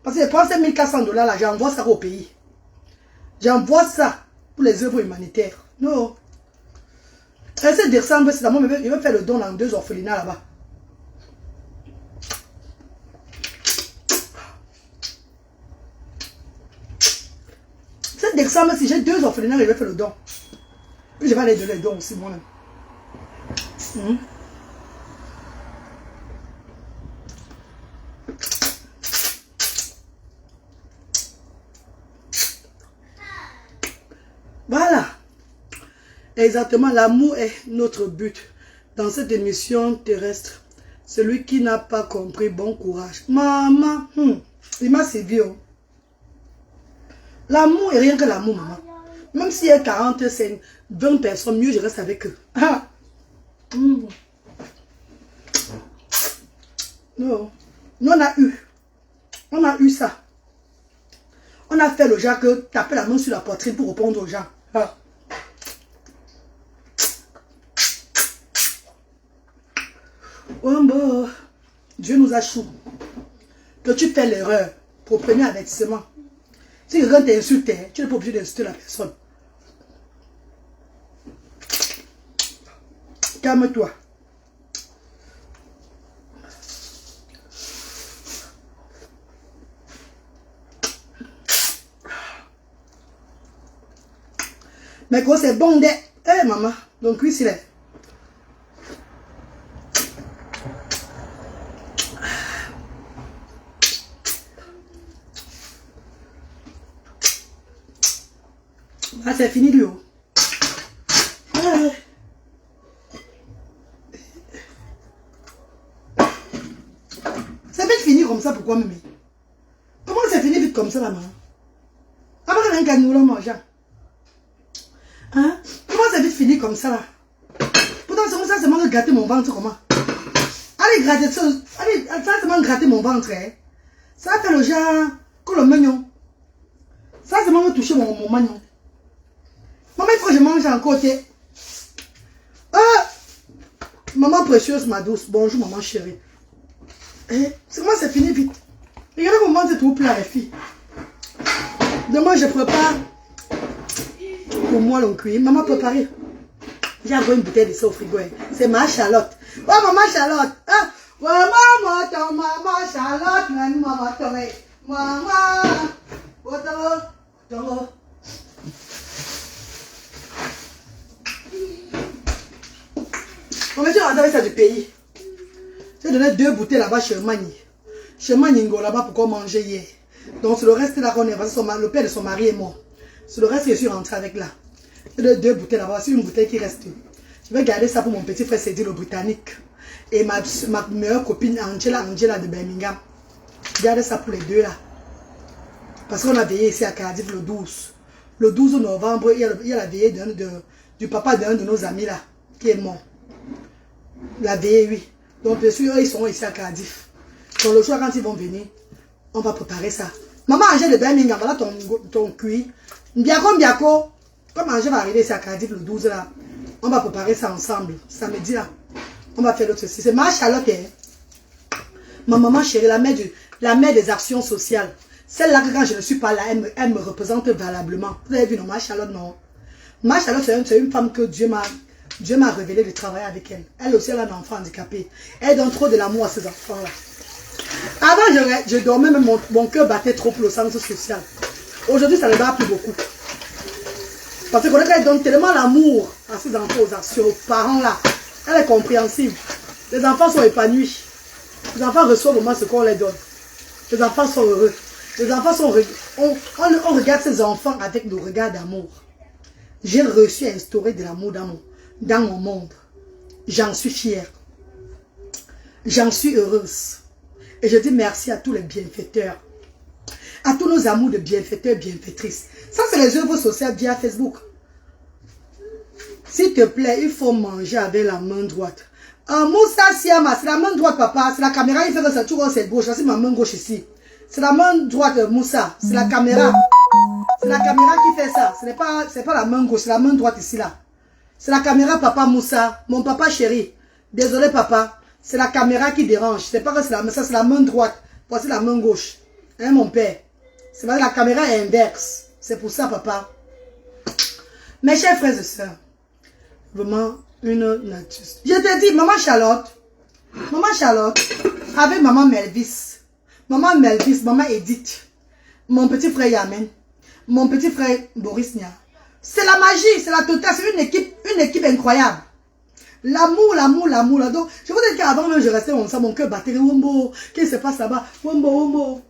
Parce que je prends ces 1 400 $ là, j'envoie ça au pays. J'envoie ça pour les œuvres humanitaires. Non. Et 7 décembre, c'est d'abord, il va faire le don dans 2 orphelinats là-bas. Cette décembre, si j'ai 2 orphelinats, je vais faire le don. Puis je vais aller donner le don aussi moi-même. Voilà. Exactement, l'amour est notre but dans cette émission terrestre. Celui qui n'a pas compris, bon courage. Maman, il m'a servi. Oh. L'amour est rien que l'amour, maman. Même s'il y a 40, 20 personnes, mieux je reste avec eux. Ah. Non. Nous, on a eu ça. On a fait le genre que taper la main sur la poitrine pour répondre aux gens. Ah. Oh, bon. Dieu nous a chou. Que tu fais l'erreur pour premier avertissement. Si quelqu'un t'insulte, tu n'es pas obligé d'insulter la personne. Calme-toi. Mais quand c'est bon, eh maman, donc oui, c'est là. Ah, c'est fini, lui. C'est vite fini comme ça, pourquoi, mémé? Comment c'est fini vite comme ça, la maman? Après, rien qu'à nous, là, mangeant. Hein? Comment c'est vite fini comme ça, là? Pourtant, c'est comme ça, c'est moi de gratter mon ventre, comment? Allez, gratter ça. Allez, ça, c'est moi de gratter mon ventre, hein? Ça fait le genre, comme le mignon. Ça, c'est moi de toucher mon mignon. Maman, il faut que je mange encore, côté. Maman précieuse, ma douce. Bonjour, maman chérie. C'est moi, c'est fini vite. Regardez comment c'est tout plat, les filles. Demain, je prépare pour moi le cuir. Maman, préparez. J'ai encore une bouteille de ça au frigo. C'est ma Charlotte. Oh, maman Charlotte. Oh, maman, ton maman Charlotte. Maman, ton maman. Oh, ton. On va dire avec ça du pays. J'ai donné 2 bouteilles là-bas chez Mani. Chez Maningo là-bas pour qu'on manger hier. Donc c'est le reste là qu'on est. Le père de son mari est mort. C'est le reste que je suis rentré avec là. J'ai donné 2 bouteilles là-bas. C'est une bouteille qui reste. Je vais garder ça pour mon petit frère Cédric le Britannique. Et ma meilleure copine Angela de Birmingham. Gardez ça pour les 2 là. Parce qu'on a veillé ici à Cardiff le 12. Le 12 novembre, il y a la veillée du papa d'un de nos amis là. Qui est mort. La veille, oui. Donc, bien sûr, ils sont ici à Cardiff. Donc, le soir, quand ils vont venir, on va préparer ça. Maman, Angèle de Birmingham, voilà ton cuir. Biako. Comme Angèle va arriver ici à Cardiff le 12, là, on va préparer ça ensemble. Samedi, là. On va faire l'autre ceci. C'est ma Charlotte, hein. Ma maman chérie, la mère des actions sociales. Celle-là, quand je ne suis pas là, elle me représente valablement. Vous avez vu, non, ma Charlotte, non. Ma Charlotte, c'est une femme que Dieu m'a révélé de travailler avec elle. Elle aussi, elle a un enfant handicapé. Elle donne trop de l'amour à ses enfants-là. Avant, je dormais, mais mon cœur battait trop pour le centre social. Aujourd'hui, ça ne bat plus beaucoup. Parce qu'elle donne tellement l'amour à ses enfants, aux actions, aux parents-là. Elle est compréhensible. Les enfants sont épanouis. Les enfants reçoivent au moins ce qu'on les donne. Les enfants sont heureux. Les enfants sont heureux. On regarde ces enfants avec le regard d'amour. J'ai réussi à instaurer de l'amour dans mon monde. J'en suis fière. J'en suis heureuse. Et je dis merci à tous les bienfaiteurs. À tous nos amours de bienfaiteurs, bienfaitrices. Ça, c'est les œuvres sociales via Facebook. S'il te plaît, il faut manger avec la main droite. Moussa Siama, c'est la main droite, papa. C'est la caméra, il fait que ça tourne c'est gauche. C'est ma main gauche ici. C'est la main droite, Moussa. C'est la caméra. C'est la caméra qui fait ça. C'est pas la main gauche, c'est la main droite ici, là. C'est la caméra, papa Moussa. Mon papa chéri. Désolé, papa. C'est la caméra qui dérange. C'est pas que c'est la main droite. Voici la main gauche. Hein, mon père. C'est vrai, la caméra est inverse. C'est pour ça, papa. Mes chers frères et sœurs, vraiment, une nature. Je te dis, maman Charlotte, avec maman Melvis, maman Edith, mon petit frère Yamen, mon petit frère Boris Nia. C'est la magie, c'est la totale, c'est une équipe incroyable. L'amour. Donc, je vous dis qu'avant même, je restais comme ça, mon cœur battait. Wombo, qu'est-ce qui se passe là-bas? Wombo.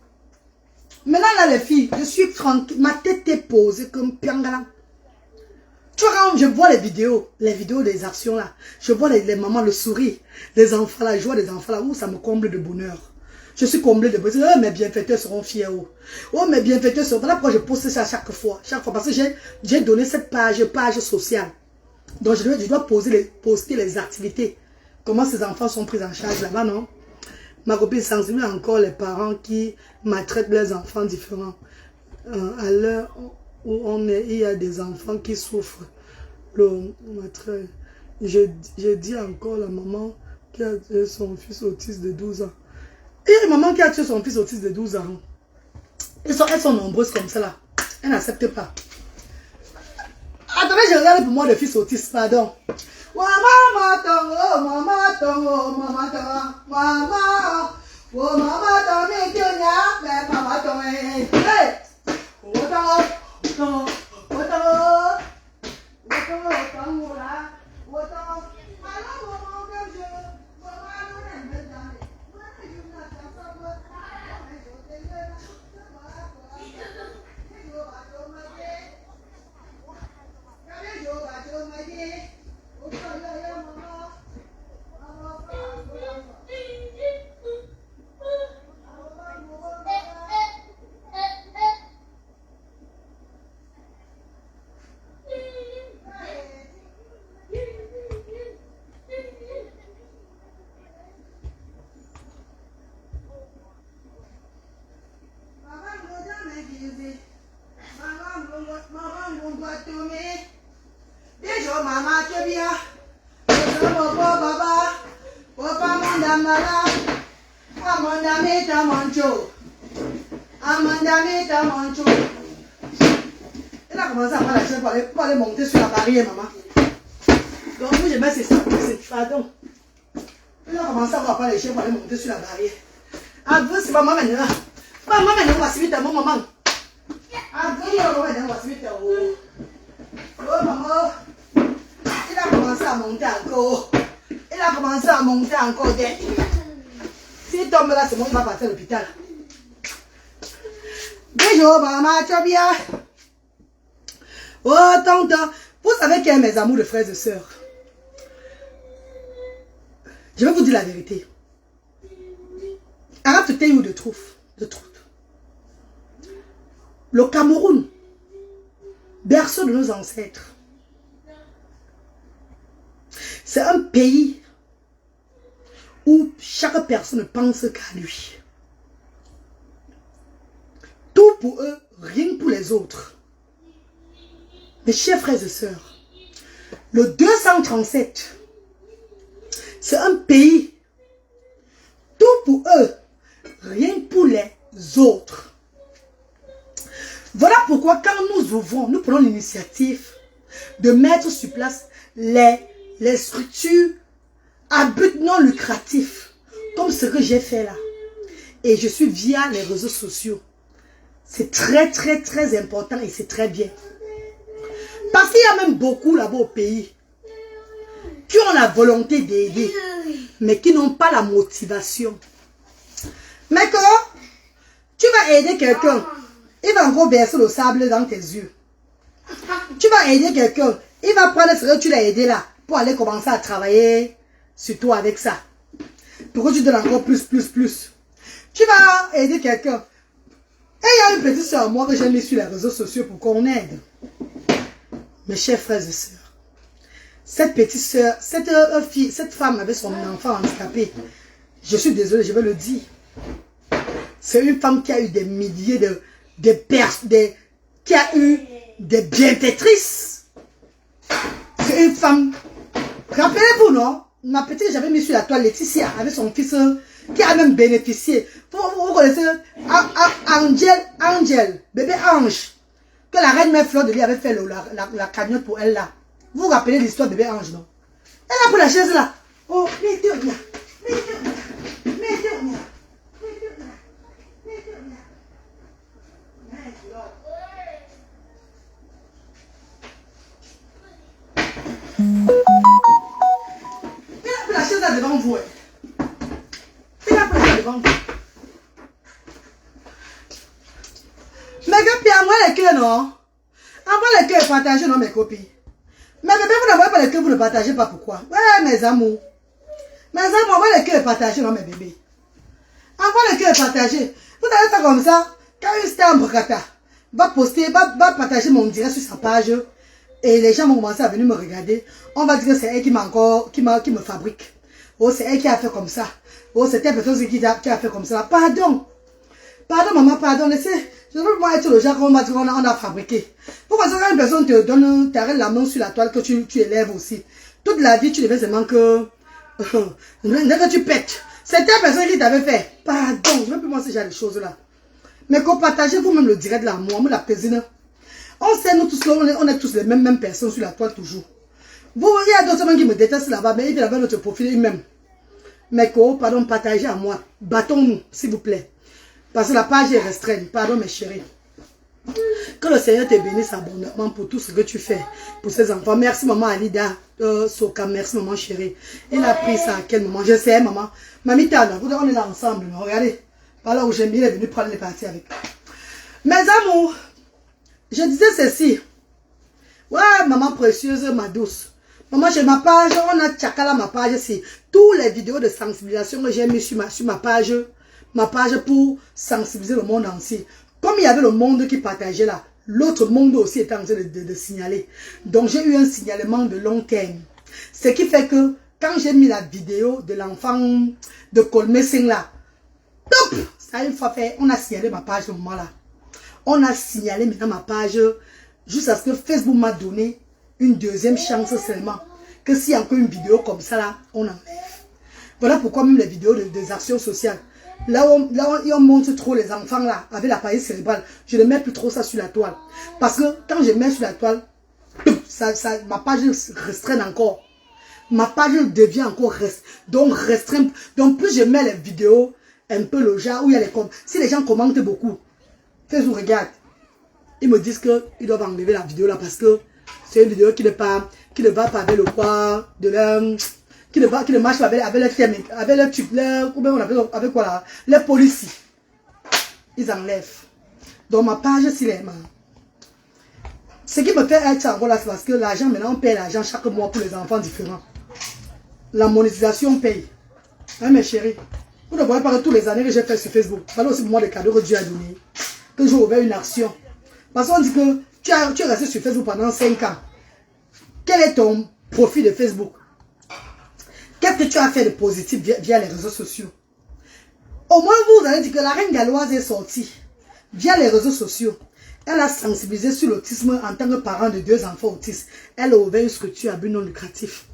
Maintenant, là, les filles, je suis tranquille. Ma tête est posée comme piangala. Tu vois, quand je vois les vidéos des actions là, je vois les mamans, le sourire, les enfants là, je vois les enfants là, où ça me comble de bonheur. Je suis comblée de bonheur. Oh, mes bienfaiteurs seront fiers. Oh, mes bienfaiteurs seront... Voilà pourquoi je poste ça chaque fois. Parce que j'ai donné cette page sociale. Donc, je dois poster les activités. Comment ces enfants sont pris en charge là-bas, non? Ma copine sensibilise encore les parents qui maltraitent leurs enfants différents. À l'heure où on est, il y a des enfants qui souffrent. Je dis encore la maman qui a tué son fils autiste de 12 ans. Il y a une maman qui a tué son fils autiste de 12 ans. Elles sont nombreuses comme ça là. Elles n'acceptent pas. Attendez, je regarde pour moi le fils autiste, pardon. Maman tongo, maman tongo, maman tongo, maman. Oh maman tongo, mais maman tongo. Hey! Oh tongo, tongo, oh tongo. Oh tongo, tongo là. Oh tongo. Alors maman que je, maman non aime jamais. Moi je n'aime pas ça. Maman, tu bien? Papa, elle a commencé à prendre la chaise pour aller monter sur la barrière, maman. Donc, je mets ces sacs, pardon. Elle a commencé à prendre les chaises pour aller monter sur la barrière. Ah, vous, c'est maman maintenant. Maman maintenant, on va se mettre à mon maman. Ah, vous, on va se mettre à vous. Oh, maman. Il a commencé à monter encore. Il a commencé à monter encore. S'il tombe là, c'est moi qui va partir à l'hôpital. Bonjour, maman, tu vas bien? Oh, tonton. Vous savez qui est mes amours de frères et sœurs? Je vais vous dire la vérité. Arrête de tailler ou de trouve. Le Cameroun, berceau de nos ancêtres, c'est un pays où chaque personne pense qu'à lui. Tout pour eux, rien pour les autres. Mes chers frères et sœurs, le 237, c'est un pays, tout pour eux, rien pour les autres. Voilà pourquoi quand nous ouvrons, nous prenons l'initiative de mettre sur place les structures à but non lucratif, comme ce que j'ai fait là. Et je suis via les réseaux sociaux. C'est très important et c'est très bien. Parce qu'il y a même beaucoup là-bas au pays qui ont la volonté d'aider, mais qui n'ont pas la motivation. Mais quand tu vas aider quelqu'un, il va encore verser le sable dans tes yeux. Tu vas aider quelqu'un, il va prendre ce que tu l'as aidé là, pour aller commencer à travailler sur toi avec ça. Pour que tu donnes encore plus. Tu vas aider quelqu'un. Et il y a une petite soeur, moi, que j'ai mis sur les réseaux sociaux pour qu'on aide. Mes chers frères et sœurs, cette petite soeur, cette femme avait son enfant handicapé. Je suis désolé, je vais le dire. C'est une femme qui a eu des milliers qui a eu des bienfaitrices. C'est une femme. Rappelez-vous, non? Ma petite, j'avais mis sur la toile Laetitia avec son fils qui a même bénéficié. Vous connaissez Angel, bébé Ange, que la reine mère Fleur de Lis avait fait la cagnotte pour elle là. Vous vous rappelez l'histoire de bébé Ange, non? Elle a pris la chaise là. Oh, mettez bien. Elle a pris la chaise là devant vous. Elle a pris la chaise devant vous. Mais que puis envoie les cœurs, non? Envoie les cœurs et partagez, non, mes copines. Mais bébé, vous n'envoyez pas les cœurs, vous ne partagez pas pourquoi? Ouais, mes amours. Mes amours, envoie les cœurs et partagez, non, mes bébés. Envoie les cœurs et partagez. Vous allez faire comme ça. Quand une star Mbokata va poster, va partager mon direct sur sa page, et les gens vont commencer à venir me regarder, on va dire que c'est elle qui me fabrique. Oh, c'est elle qui a fait comme ça. Oh, c'est telle personne qui a fait comme ça. Pardon. Pardon, maman, pardon. Laissez. Je ne veux pas être le genre qu'on a fabriqué. Pourquoi ça, quand une personne te donne, t'arrête la main sur la toile que tu élèves aussi. Toute la vie, tu devais seulement que tu pètes. C'est telle personne qui t'avait fait. Pardon, je ne veux plus moi ce genre de choses-là. Mais qu'on partage vous-même le direct de l'amour, la cousine. On sait, nous tous, on est tous les mêmes personnes sur la toile toujours. Vous, il y a d'autres gens qui me détestent là-bas, mais ils viennent avec notre profil eux-mêmes. Mais pardon, partagez à moi. Battons-nous, s'il vous plaît. Parce que la page est restreinte. Pardon, mes chéris. Que le Seigneur te bénisse abondamment pour tout ce que tu fais pour ces enfants. Merci, maman Alida Soka. Merci, maman chérie. Il a pris ça à quel moment? Je sais, maman. Mamie Tana, on est là ensemble. Regardez. Voilà où j'aime bien, il est venu prendre les parties avec. Mes amours, je disais ceci. Ouais, maman précieuse, ma douce. Maman, j'ai ma page. On a tchakala ma page. C'est toutes les vidéos de sensibilisation que j'ai mis sur ma page. Ma page pour sensibiliser le monde entier. Comme il y avait le monde qui partageait là, l'autre monde aussi était en train de signaler. Donc j'ai eu un signalement de long terme. Ce qui fait que quand j'ai mis la vidéo de l'enfant de Colmé Singh là, top, ça a une fois fait, on a signalé ma page au moment là. On a signalé maintenant ma page jusqu'à ce que Facebook m'a donné une deuxième chance seulement. Que s'il y a encore une vidéo comme ça là, on enlève. Voilà pourquoi même les vidéos des actions sociales. Là où on montre trop les enfants là, avec l'appareil cérébral, je ne mets plus trop ça sur la toile. Parce que quand je mets sur la toile, ma page restreint encore. Ma page devient encore restreinte. Donc plus je mets les vidéos, un peu le genre où il y a les commentaires. Si les gens commentent beaucoup, Facebook regarde. Ils me disent qu'ils doivent enlever la vidéo là parce que c'est une vidéo qui ne va pas avec le poids de leur... Qui ne marche pas avec le tube, ou bien on appelle avec quoi là, les policiers. Ils enlèvent. Donc ma page, c'est les mains. Ce qui me fait être encore là, c'est parce que l'argent, maintenant on paye l'argent chaque mois pour les enfants différents. La monétisation paye. Hein mes chéris? Vous ne voyez pas que tous les années que j'ai fait sur Facebook, voilà aussi pour moi les cadeaux que Dieu a donné. Que j'ai ouvert une action. Parce qu'on dit que tu es resté sur Facebook pendant 5 ans. Quel est ton profit de Facebook? Qu'est-ce que tu as fait de positif via les réseaux sociaux? Au moins, vous avez dit que la reine galloise est sortie via les réseaux sociaux. Elle a sensibilisé sur l'autisme en tant que parent de 2 enfants autistes. Elle a ouvert une structure à but non lucratif.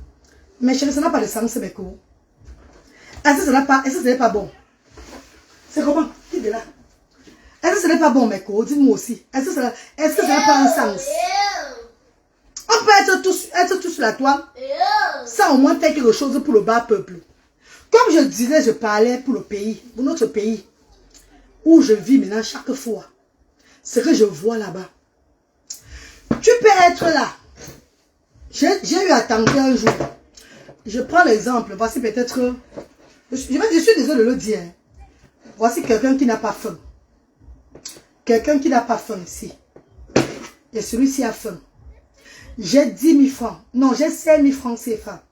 Mais chérie, ça n'a pas de sens, mes cours. Est-ce que ce n'est pas bon? C'est comment? Qui est là? Est-ce que ce n'est pas bon, mes cours? Dis-moi aussi. Est-ce que ça n'a pas un sens? On peut être tous sur la toile, sans au moins faire quelque chose pour le bas peuple. Comme je disais, je parlais pour le pays, pour notre pays, où je vis maintenant chaque fois. Ce que je vois là-bas. Tu peux être là. J'ai eu à tenter un jour. Je prends l'exemple, voici peut-être... Je suis désolé de le dire. Voici quelqu'un qui n'a pas faim. Quelqu'un qui n'a pas faim ici. Et celui-ci a faim. J'ai 10 000 francs. Non, j'ai 5 000 francs CFA.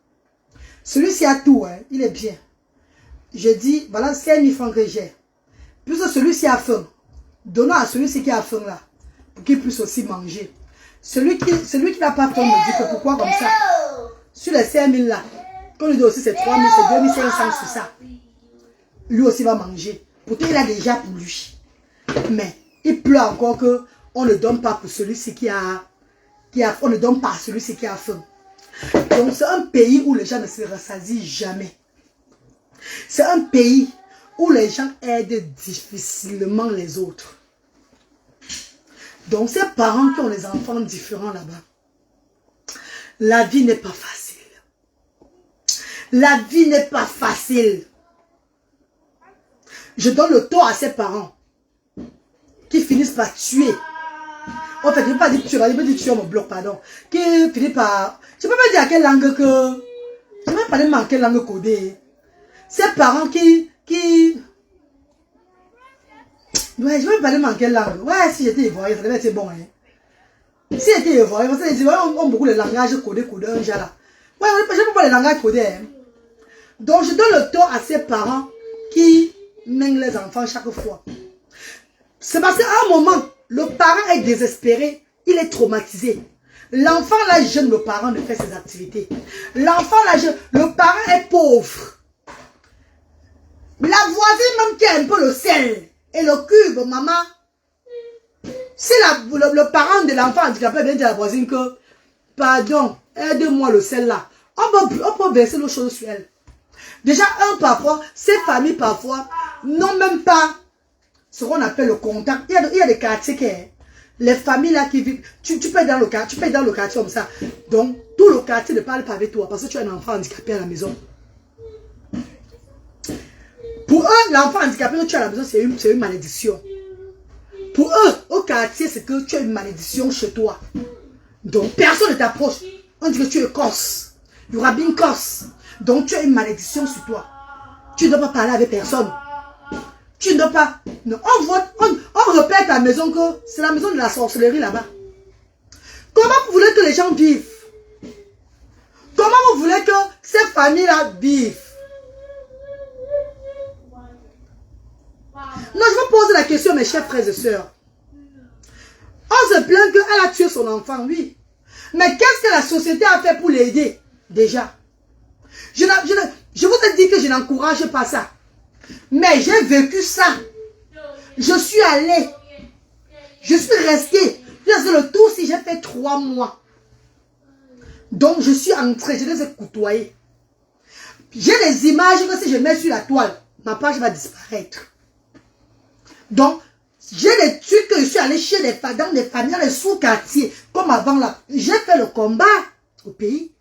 Celui-ci a tout, hein, il est bien. Je dis, voilà 5 000 francs que j'ai. Puisque celui-ci a faim, donnons à celui-ci qui a faim là, pour qu'il puisse aussi manger. Celui qui n'a pas faim me dit que pourquoi comme ça. Sur les 5 000 là, qu'on lui dit aussi c'est 3 000, c'est 2 500 sur ça. Lui aussi va manger. Pourtant il a déjà pour lui. Mais il pleure encore qu'on ne donne pas pour celui-ci on ne donne pas à celui-ci qui a faim. Donc c'est un pays où les gens ne se rassasient jamais. C'est un pays où les gens aident difficilement les autres. Donc ces parents qui ont des enfants différents là-bas, la vie n'est pas facile. La vie n'est pas facile. Je donne le tort à ses parents qui finissent par tuer. En fait, je ne peux pas dire tuer, je peux dire tuer mon bloc, pardon. Qui finit par... Je ne peux pas dire à quelle langue que... Je ne peux pas dire à quelle langue coder. Ces parents qui... Ouais, je ne peux pas dire à quelle langue. Ouais, si j'étais ivoirien, ça devait être bon. Hein. Si j'étais ivoirien, parce que les Ivoiriens ont beaucoup de langages codés, un genre là. Ouais, je ne peux pas les langages codés. Hein. Donc, je donne le tort à ces parents qui mènent les enfants chaque fois. C'est parce qu'à un moment, le parent est désespéré, il est traumatisé. L'enfant là jeune, le parent ne fait ses activités. L'enfant là jeune, le parent est pauvre. La voisine même qui a un peu le sel et le cube, maman. Si le parent de l'enfant handicapé vient dire à la voisine que, pardon, aide-moi le sel là. On peut verser l'eau chaude sur elle. Déjà, parfois, ces familles parfois n'ont même pas ce qu'on appelle le contact. Il y a des quartiers qui... Les familles là qui vivent... Tu peux être dans le quartier, comme ça. Donc, tout le quartier ne parle pas avec toi parce que tu as un enfant handicapé à la maison. Pour eux, l'enfant handicapé que tu as à la maison, c'est une malédiction. Pour eux, au quartier, c'est que tu as une malédiction chez toi. Donc, personne ne t'approche. On dit que tu es corse. Il y aura bien corse. Donc, tu as une malédiction sur toi. Tu ne dois pas parler avec personne. Tu ne dois pas... Non, on repère à ta maison que c'est la maison de la sorcellerie là-bas. Comment vous voulez que les gens vivent? Comment vous voulez que ces familles-là vivent? Non, je vais poser la question à mes chers frères et sœurs. On se plaint qu'elle a tué son enfant, oui. Mais qu'est-ce que la société a fait pour l'aider? Déjà. Je vous ai dit que je n'encourage pas ça. Mais j'ai vécu ça. Je suis allée. Je suis restée. Le tour, si j'ai fait 3 mois. Donc, je suis entrée. Je les ai côtoyés. J'ai des images que si je mets sur la toile, ma page va disparaître. Donc, j'ai des trucs que je suis allée chez dans des familles, les sous-quartiers. Comme avant là. J'ai fait le combat au pays.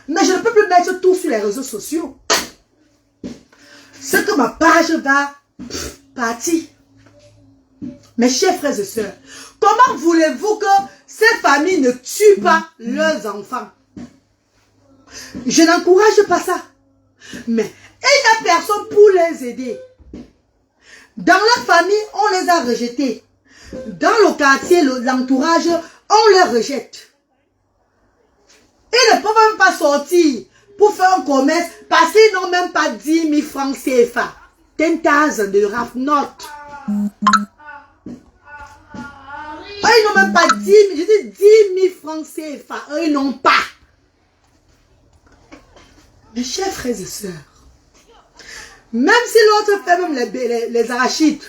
Mais je ne peux plus mettre tout sur les réseaux sociaux. C'est que ma page va partir. Mes chers frères et sœurs, comment voulez-vous que ces familles ne tuent pas leurs enfants? Je n'encourage pas ça. Mais il n'y a personne pour les aider. Dans la famille, on les a rejetés. Dans le quartier, l'entourage, on les rejette. Ils ne peuvent même pas sortir pour faire un commerce parce qu'ils n'ont même pas 10 000 francs CFA. 10,000 de RAF note. Ils n'ont même pas 10 000, je dis 10 000 francs CFA. Eux, ils n'ont pas. Mes chers frères et sœurs, même si l'autre fait même les arachides,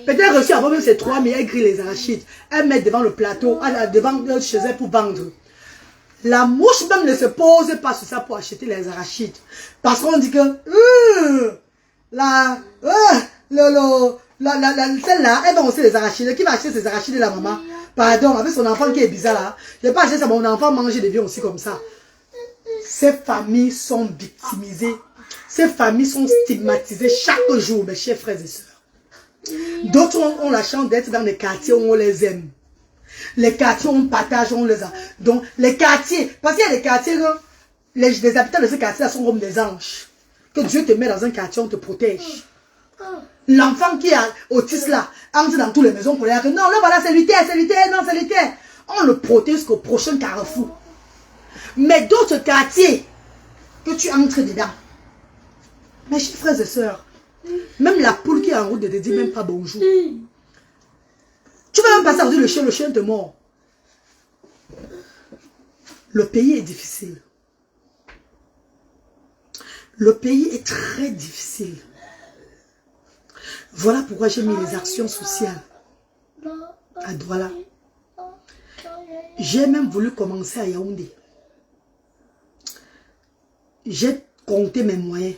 peut-être reçu avant même ces 3 000, elle grille les arachides, elle met devant le plateau, devant chez elle pour vendre. La mouche même ne se pose pas sur ça pour acheter les arachides. Parce qu'on dit que celle-là, elle va aussi les arachides. Qui va acheter ces arachides de la maman? Pardon, avec son enfant qui est bizarre là. Je ne vais pas acheter ça, mon enfant manger des vieux aussi comme ça. Ces familles sont victimisées. Ces familles sont stigmatisées chaque jour, mes chers frères et sœurs. D'autres ont la chance d'être dans des quartiers où on les aime. Les quartiers, on partage, on les a. Donc, les quartiers, parce qu'il y a des quartiers, les habitants de ces quartiers sont comme des anges. Que Dieu te met dans un quartier, on te protège. L'enfant qui est autiste là, entre dans toutes les maisons pour dire que non, là voilà, c'est lui, non, c'est lui. On le protège jusqu'au prochain carrefour. Mais d'autres quartiers, que tu entres dedans. Mes chers frères et sœurs, même la poule qui est en route ne te dit même pas bonjour. Tu vas même passer à dire le chien te mord. Le pays est difficile. Le pays est très difficile. Voilà pourquoi j'ai mis les actions sociales à Douala. J'ai même voulu commencer à Yaoundé. J'ai compté mes moyens.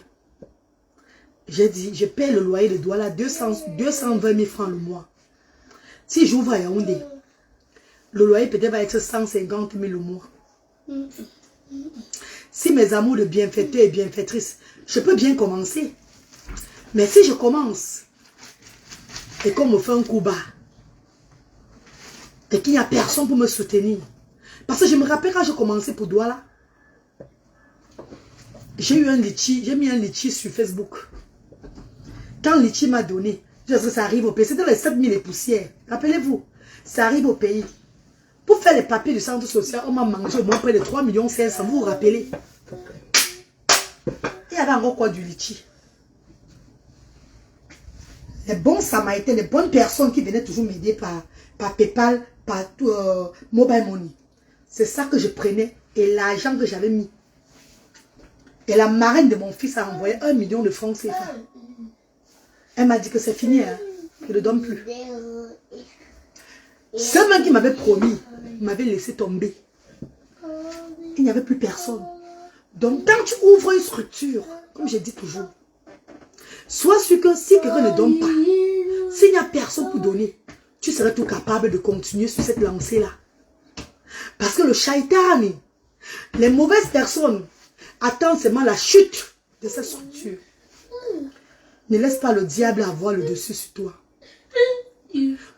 J'ai dit, je paye le loyer de Douala 220 000 francs le mois. Si j'ouvre à Yaoundé, le loyer peut-être va être 150 000 le mois. si mes amours de bienfaiteurs et bienfaitrices, je peux bien commencer. Mais si je commence, et qu'on me fait un coup bas, et qu'il n'y a personne pour me soutenir, parce que je me rappelle quand j'ai commencé pour Douala, j'ai eu un litchi, j'ai mis un litchi sur Facebook. Quand litchi m'a donné, je dis que ça arrive au pays, c'était les 7000 et poussières. Rappelez-vous, ça arrive au pays. Pour faire les papiers du centre social, on m'a mangé au moins près de 3 500 000, vous vous rappelez? Il y avait encore quoi du litchi? Les bons samaritains, les bonnes personnes qui venaient toujours m'aider par PayPal, par Mobile Money. C'est ça que je prenais et l'argent que j'avais mis. Et la marraine de mon fils a envoyé 1 million de francs CFA. Elle m'a dit que c'est fini, hein. Je ne le donne plus. Ce mec qui m'avait promis, m'avait laissé tomber. Il n'y avait plus personne. Donc quand tu ouvres une structure, comme je dis toujours, sois sûr que si quelqu'un ne donne pas, s'il n'y a personne pour donner, tu seras tout capable de continuer sur cette lancée-là. Parce que le shaitan, les mauvaises personnes, attendent seulement la chute de cette structure. Ne laisse pas le diable avoir le dessus sur toi.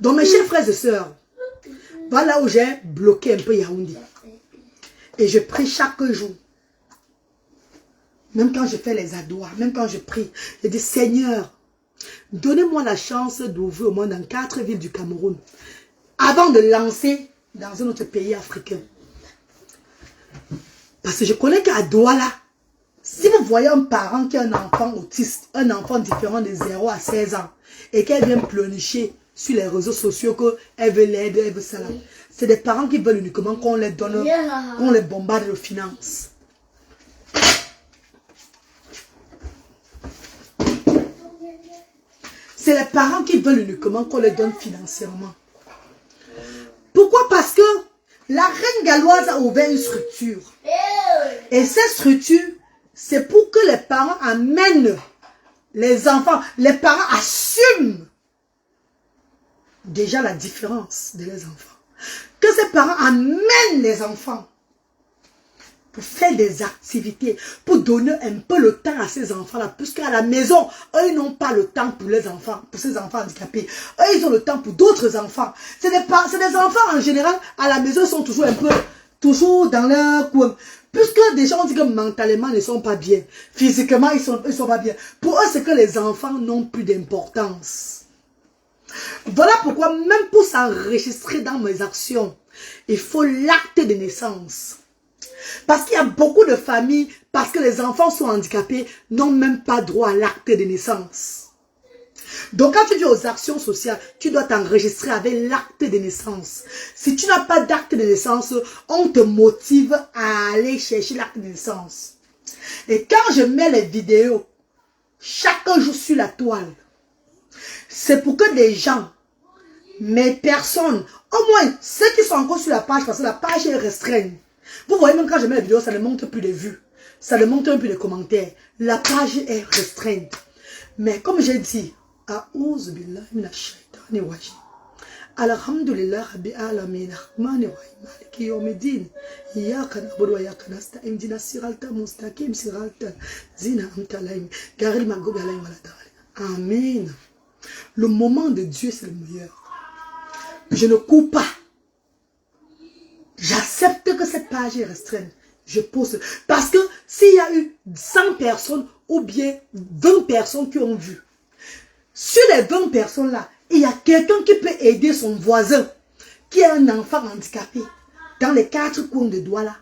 Donc mes chers frères et sœurs, voilà où j'ai bloqué un peu Yaoundé. Et je prie chaque jour. Même quand je fais les adois, même quand je prie, je dis Seigneur, donnez-moi la chance d'ouvrir au moins dans 4 villes du Cameroun avant de lancer dans un autre pays africain. Parce que je connais qu'à Douala, si vous voyez un parent qui a un enfant autiste, un enfant différent de 0 à 16 ans, et qu'elle vient pleurnicher sur les réseaux sociaux qu'elle veut l'aide, elle veut ça là, c'est des parents qui veulent uniquement qu'on les donne, qu'on les bombarde de finances. C'est les parents qui veulent uniquement qu'on les donne financièrement. Pourquoi? Parce que la reine galloise a ouvert une structure. Et cette structure, c'est pour que les parents amènent les enfants. Les parents assument déjà la différence de les enfants. Que ces parents amènent les enfants pour faire des activités, pour donner un peu le temps à ces enfants-là, puisqu'à la maison, eux, ils n'ont pas le temps pour les enfants, pour ces enfants handicapés. Eux, ils ont le temps pour d'autres enfants. C'est des enfants, en général, à la maison, ils sont toujours un peu, toujours dans leur coin. Puisque des gens disent que mentalement, ils ne sont pas bien. Physiquement, ils sont pas bien. Pour eux, c'est que les enfants n'ont plus d'importance. Voilà pourquoi, même pour s'enregistrer dans mes actions, il faut l'acte de naissance. Parce qu'il y a beaucoup de familles, parce que les enfants sont handicapés, n'ont même pas droit à l'acte de naissance. Donc quand tu dis aux actions sociales, tu dois t'enregistrer avec l'acte de naissance. Si tu n'as pas d'acte de naissance, on te motive à aller chercher l'acte de naissance. Et quand je mets les vidéos, chaque jour sur la toile, c'est pour que des gens, mes personnes, au moins ceux qui sont encore sur la page, parce que la page est restreinte. Vous voyez, même quand je mets les vidéos, ça ne montre plus de vues. Ça ne montre plus de commentaires. La page est restreinte. Mais comme j'ai dit, A'ouz billahi minash shaitani rajim. Alhamdulillah rabbil alamin rahmanir rahim maliki yawmiddin. Iyyaka na'budu wa iyyaka nasta'in ihdinas siratal mustaqim siratal ladzina an'amta alayhim ghayril maghdubi alayhim waladdallin. Amen. Le moment de Dieu, c'est le meilleur. Je ne cours pas. J'accepte que cette page est restreinte. Je pose. Parce que s'il y a eu 100 personnes ou bien 20 personnes qui ont vu, sur les 20 personnes-là, il y a quelqu'un qui peut aider son voisin qui a un enfant handicapé dans les 4 coins de Douala.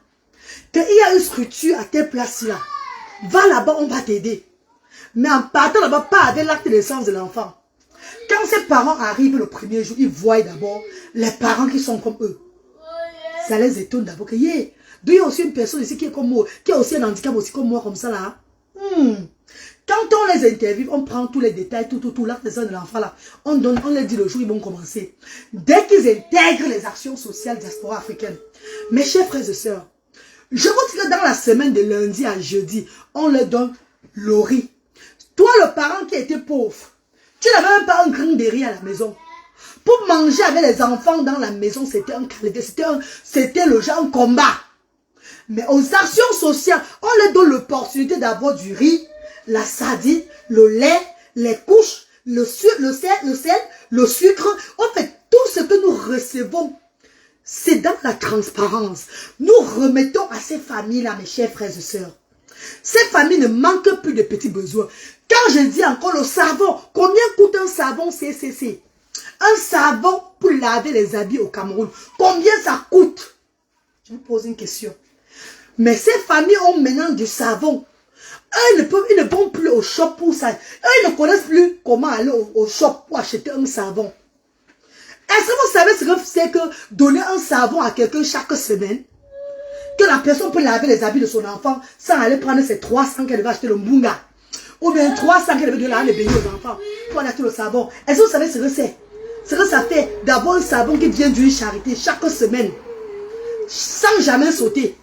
Qu'il y a une structure à telle place-là. Va là-bas, on va t'aider. Mais en partant là-bas, pas avec l'acte de naissance de l'enfant. Quand ses parents arrivent le premier jour, ils voient d'abord les parents qui sont comme eux. Ça les étonne d'abord que, il y a aussi une personne ici qui est comme moi, qui a aussi un handicap aussi comme moi, comme ça là. Quand on les interviewe, on prend tous les détails, tout, l'acte de l'enfant là. On les dit le jour où ils vont commencer. Dès qu'ils intègrent les actions sociales diaspora africaine. Mes chers frères et sœurs, je vous dis que dans la semaine de lundi à jeudi, on leur donne le riz. Toi, le parent qui était pauvre, tu n'avais même pas un grain de riz à la maison. Pour manger avec les enfants dans la maison, c'était un calvaire, c'était le genre un combat. Mais aux actions sociales, on leur donne l'opportunité d'avoir du riz, la sardine, le lait, les couches, le sel, le sucre. En fait, tout ce que nous recevons, c'est dans la transparence. Nous remettons à ces familles-là, mes chers frères et sœurs. Ces familles ne manquent plus de petits besoins. Quand je dis encore le savon, combien coûte un savon CCC? Un savon pour laver les habits au Cameroun, combien ça coûte? Je vous pose une question. Mais ces familles ont maintenant du savon. Eux, ils ne vont plus au shop pour ça. Eux, ils ne connaissent plus comment aller au shop pour acheter un savon. Est-ce que vous savez ce que c'est que donner un savon à quelqu'un chaque semaine? Que la personne peut laver les habits de son enfant sans aller prendre ses 300 qu'elle va acheter le mbunga. Ou bien 300 qu'elle veut donner à les payer aux enfants pour acheter le savon. Est-ce que vous savez ce que c'est? Ce que ça fait d'avoir un savon qui vient d'une charité chaque semaine. Sans jamais sauter.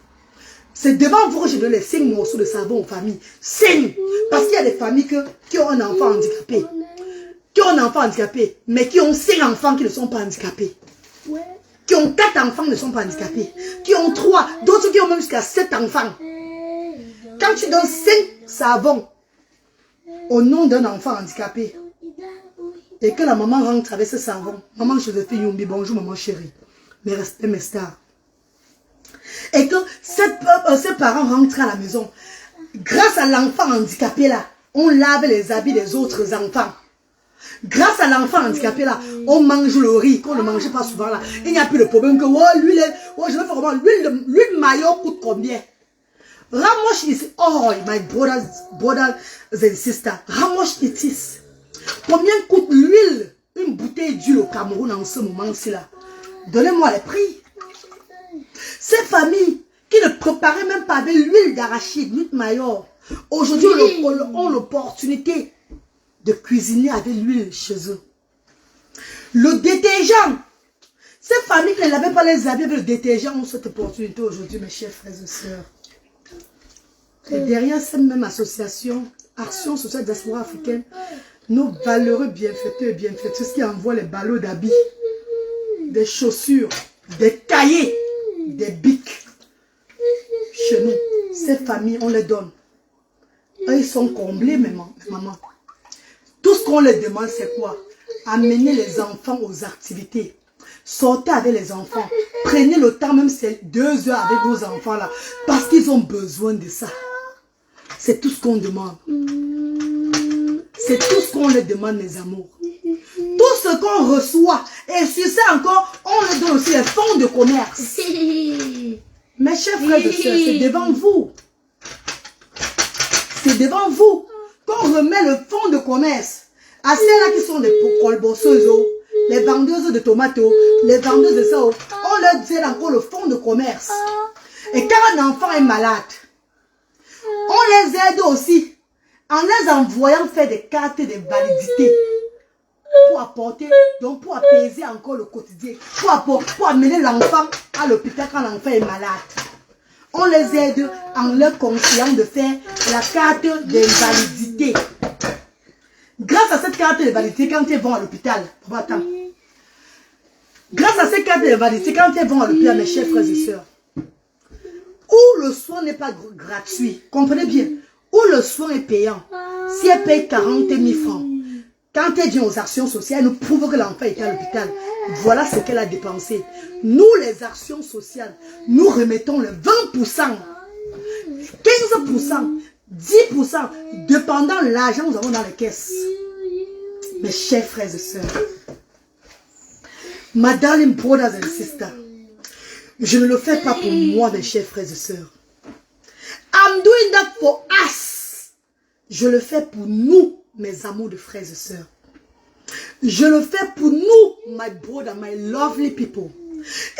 C'est devant vous que je donne les 5 morceaux de savon aux familles. 5. Parce qu'il y a des familles qui ont un enfant handicapé. Qui ont un enfant handicapé. Mais qui ont 5 enfants qui ne sont pas handicapés. Qui ont 4 enfants qui ne sont pas handicapés. Qui ont 3. D'autres qui ont même jusqu'à 7 enfants. Quand tu donnes 5 savons au nom d'un enfant handicapé. Et que la maman rentre avec ce savon. Maman Joséphine Yumbi, bonjour maman chérie. Mes respects, mes stars. Et que ces parents rentrent à la maison. Grâce à l'enfant handicapé là, on lave les habits des autres enfants. Grâce à l'enfant handicapé là, on mange le riz qu'on ne mangeait pas souvent là. Il n'y a plus de problème que l'huile, je vais faire comment, l'huile maillot coûte combien? How much is it? Oh, my brothers and sisters, how much it is? Combien coûte l'huile? Une bouteille d'huile au Cameroun en ce moment-ci là. Donnez-moi les prix. Ces familles qui ne préparaient même pas avec l'huile d'arachide, l'huile maillot, aujourd'hui ont l'opportunité de cuisiner avec l'huile chez eux. Le détergent. Ces familles qui ne lavaient pas les habits avec le détergent ont cette opportunité aujourd'hui, mes chers frères et sœurs. Et derrière cette même association, Action Sociale Diaspora Africaine, nos valeureux bienfaiteurs et bienfaiteuses qui envoient les ballots d'habits, des chaussures, des cahiers, des bics. Chez nous, ces familles, on les donne. Eux, ils sont comblés, maman. Tout ce qu'on leur demande, c'est quoi? Amener les enfants aux activités. Sortez avec les enfants. Prenez le temps, même c'est 2 heures avec vos enfants là. Parce qu'ils ont besoin de ça. C'est tout ce qu'on demande. C'est tout ce qu'on leur demande, mes amours. Tout ce qu'on reçoit. Et sur ça encore, on leur donne aussi les fonds de commerce. Mes chers frères et sœurs, c'est devant vous. C'est devant vous qu'on remet le fonds de commerce à celles-là qui sont des colbosseuses, les vendeuses de tomates, les vendeuses de ça. On leur dit encore le fonds de commerce. Et quand un enfant est malade, on les aide aussi en les envoyant faire des cartes de validité pour apporter, donc pour apaiser encore le quotidien, pour amener l'enfant à l'hôpital quand l'enfant est malade. On les aide en leur conseillant de faire la carte d'invalidité. Grâce à cette carte d'invalidité, quand ils vont à l'hôpital, grâce à cette carte d'invalidité, quand ils vont à l'hôpital, mes chers frères et sœurs, où le soin n'est pas gratuit, comprenez bien, où le soin est payant, si elle paye 40 000 francs, quand elle vient aux actions sociales, elle nous prouve que l'enfant était à l'hôpital. Voilà ce qu'elle a dépensé. Nous, les actions sociales, nous remettons le 20%, 15%, 10%, dépendant de l'argent que nous avons dans les caisses. Mes chers frères et sœurs, my darling brothers and sisters, je ne le fais pas pour moi, mes chers frères et sœurs. I'm doing that for us. Je le fais pour nous, mes amours de frères et sœurs. Je le fais pour nous, my brother, my lovely people.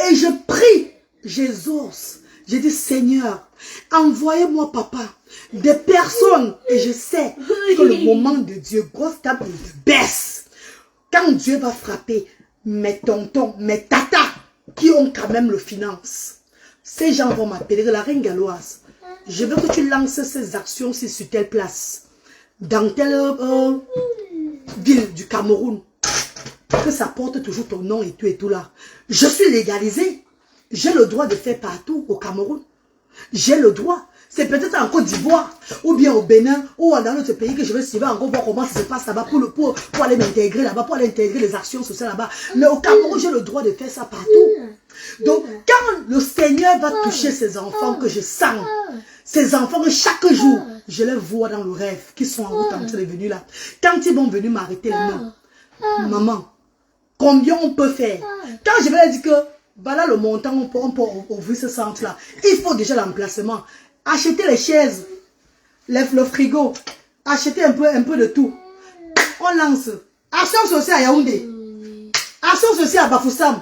Et je prie, j'exauce. Je dis, Seigneur, envoyez-moi, papa, des personnes. Et je sais que le moment de Dieu, grosse table de baisse. Quand Dieu va frapper mes tontons, mes tatas, qui ont quand même le finance. Ces gens vont m'appeler la reine galloise. Je veux que tu lances ces actions sur telle place. Dans telle ville du Cameroun. Que ça porte toujours ton nom et tout là. Je suis légalisé. J'ai le droit de faire partout au Cameroun. J'ai le droit. C'est peut-être en Côte d'Ivoire, ou bien au Bénin, ou dans notre pays que je vais suivre encore voir comment ça se passe là-bas pour aller m'intégrer là-bas, pour aller intégrer les actions sociales là-bas. Mais au Cameroun, j'ai le droit de faire ça partout. Donc, quand le Seigneur va toucher ces enfants que je sens, ces enfants que chaque jour, je les vois dans le rêve, qui sont en route en train de venir là. Quand ils vont venir m'arrêter les mains, maman, combien on peut faire? Quand je vais leur dire que, voilà le montant, on peut ouvrir ce centre-là, il faut déjà l'emplacement. Acheter les chaises, le frigo, acheter un peu de tout. On lance. Action sociale à Yaoundé. Action sociale à Bafoussam.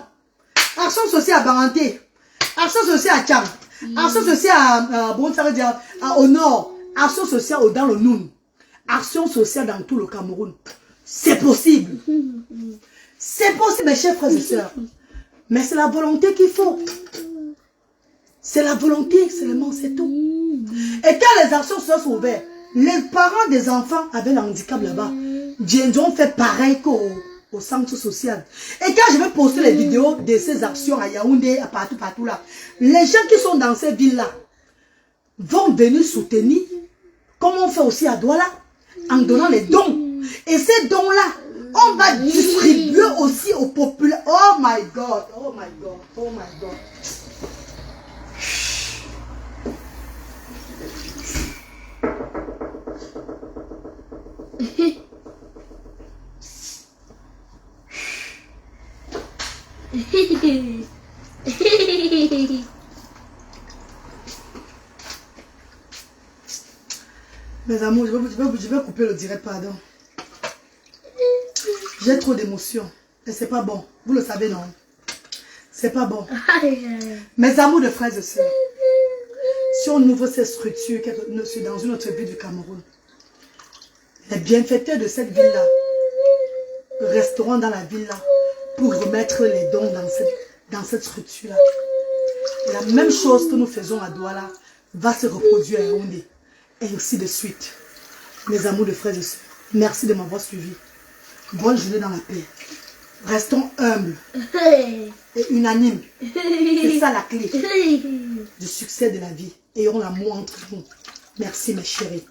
Action sociale à Baranté. Action sociale à Tcham. Action sociale à, bon, ça veut dire, au nord. Action sociale dans le Noun. Action sociale dans tout le Cameroun. C'est possible. C'est possible, mes chers frères et sœurs. Mais c'est la volonté qu'il faut. C'est la volonté seulement, c'est tout. Et quand les actions sociales sont ouvertes, les parents des enfants avec le handicap là-bas, ils ont fait pareil qu'au centre social. Et quand je vais poster les vidéos de ces actions à Yaoundé, à partout là, les gens qui sont dans ces villes-là vont venir soutenir, comme on fait aussi à Douala, en donnant les dons. Et ces dons-là, on va distribuer aussi aux populations. Oh my God, oh my God, oh my God. Mes amours, je vais couper le direct, pardon. J'ai trop d'émotions. Et c'est pas bon. Vous le savez, non? C'est pas bon. Mes amours de frères et sœurs, si on ouvre cette structure dans une autre ville du Cameroun, les bienfaiteurs de cette ville-là resteront dans la ville-là pour remettre les dons dans cette structure-là. La même chose que nous faisons à Douala va se reproduire à Yaoundé. Et ainsi de suite. Mes amours de frères et sœurs, merci de m'avoir suivi. Bonne journée dans la paix. Restons humbles et unanimes. C'est ça la clé du succès de la vie. Ayons l'amour entre nous. Merci mes chéris.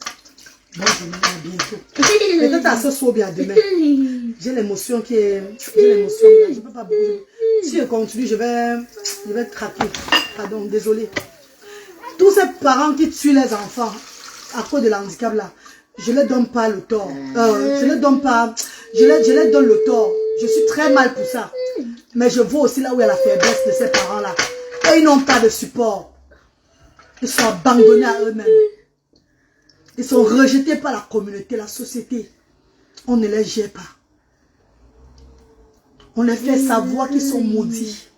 Bonne journée, à bientôt. Peut-être à ce soir ou bien à demain. J'ai l'émotion qui est... J'ai l'émotion. Je ne peux pas bouger. Si je continue, je vais craquer. Pardon, désolé. Tous ces parents qui tuent les enfants à cause de l'handicap là, je ne les donne pas le tort. Je ne les donne pas... Je les donne le tort. Je suis très mal pour ça. Mais je vois aussi là où il y a la faiblesse de ces parents-là. Et ils n'ont pas de support. Ils sont abandonnés à eux-mêmes. Ils sont rejetés par la communauté, la société. On ne les gère pas. On les fait savoir qu'ils sont maudits.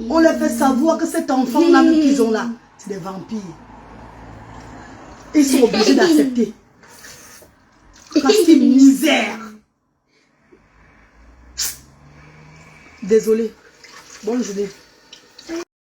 On les fait savoir que cet enfant-là qu'ils ont là, c'est des vampires. Ils sont obligés d'accepter. Parce que c'est misère. Désolé. Bonne journée.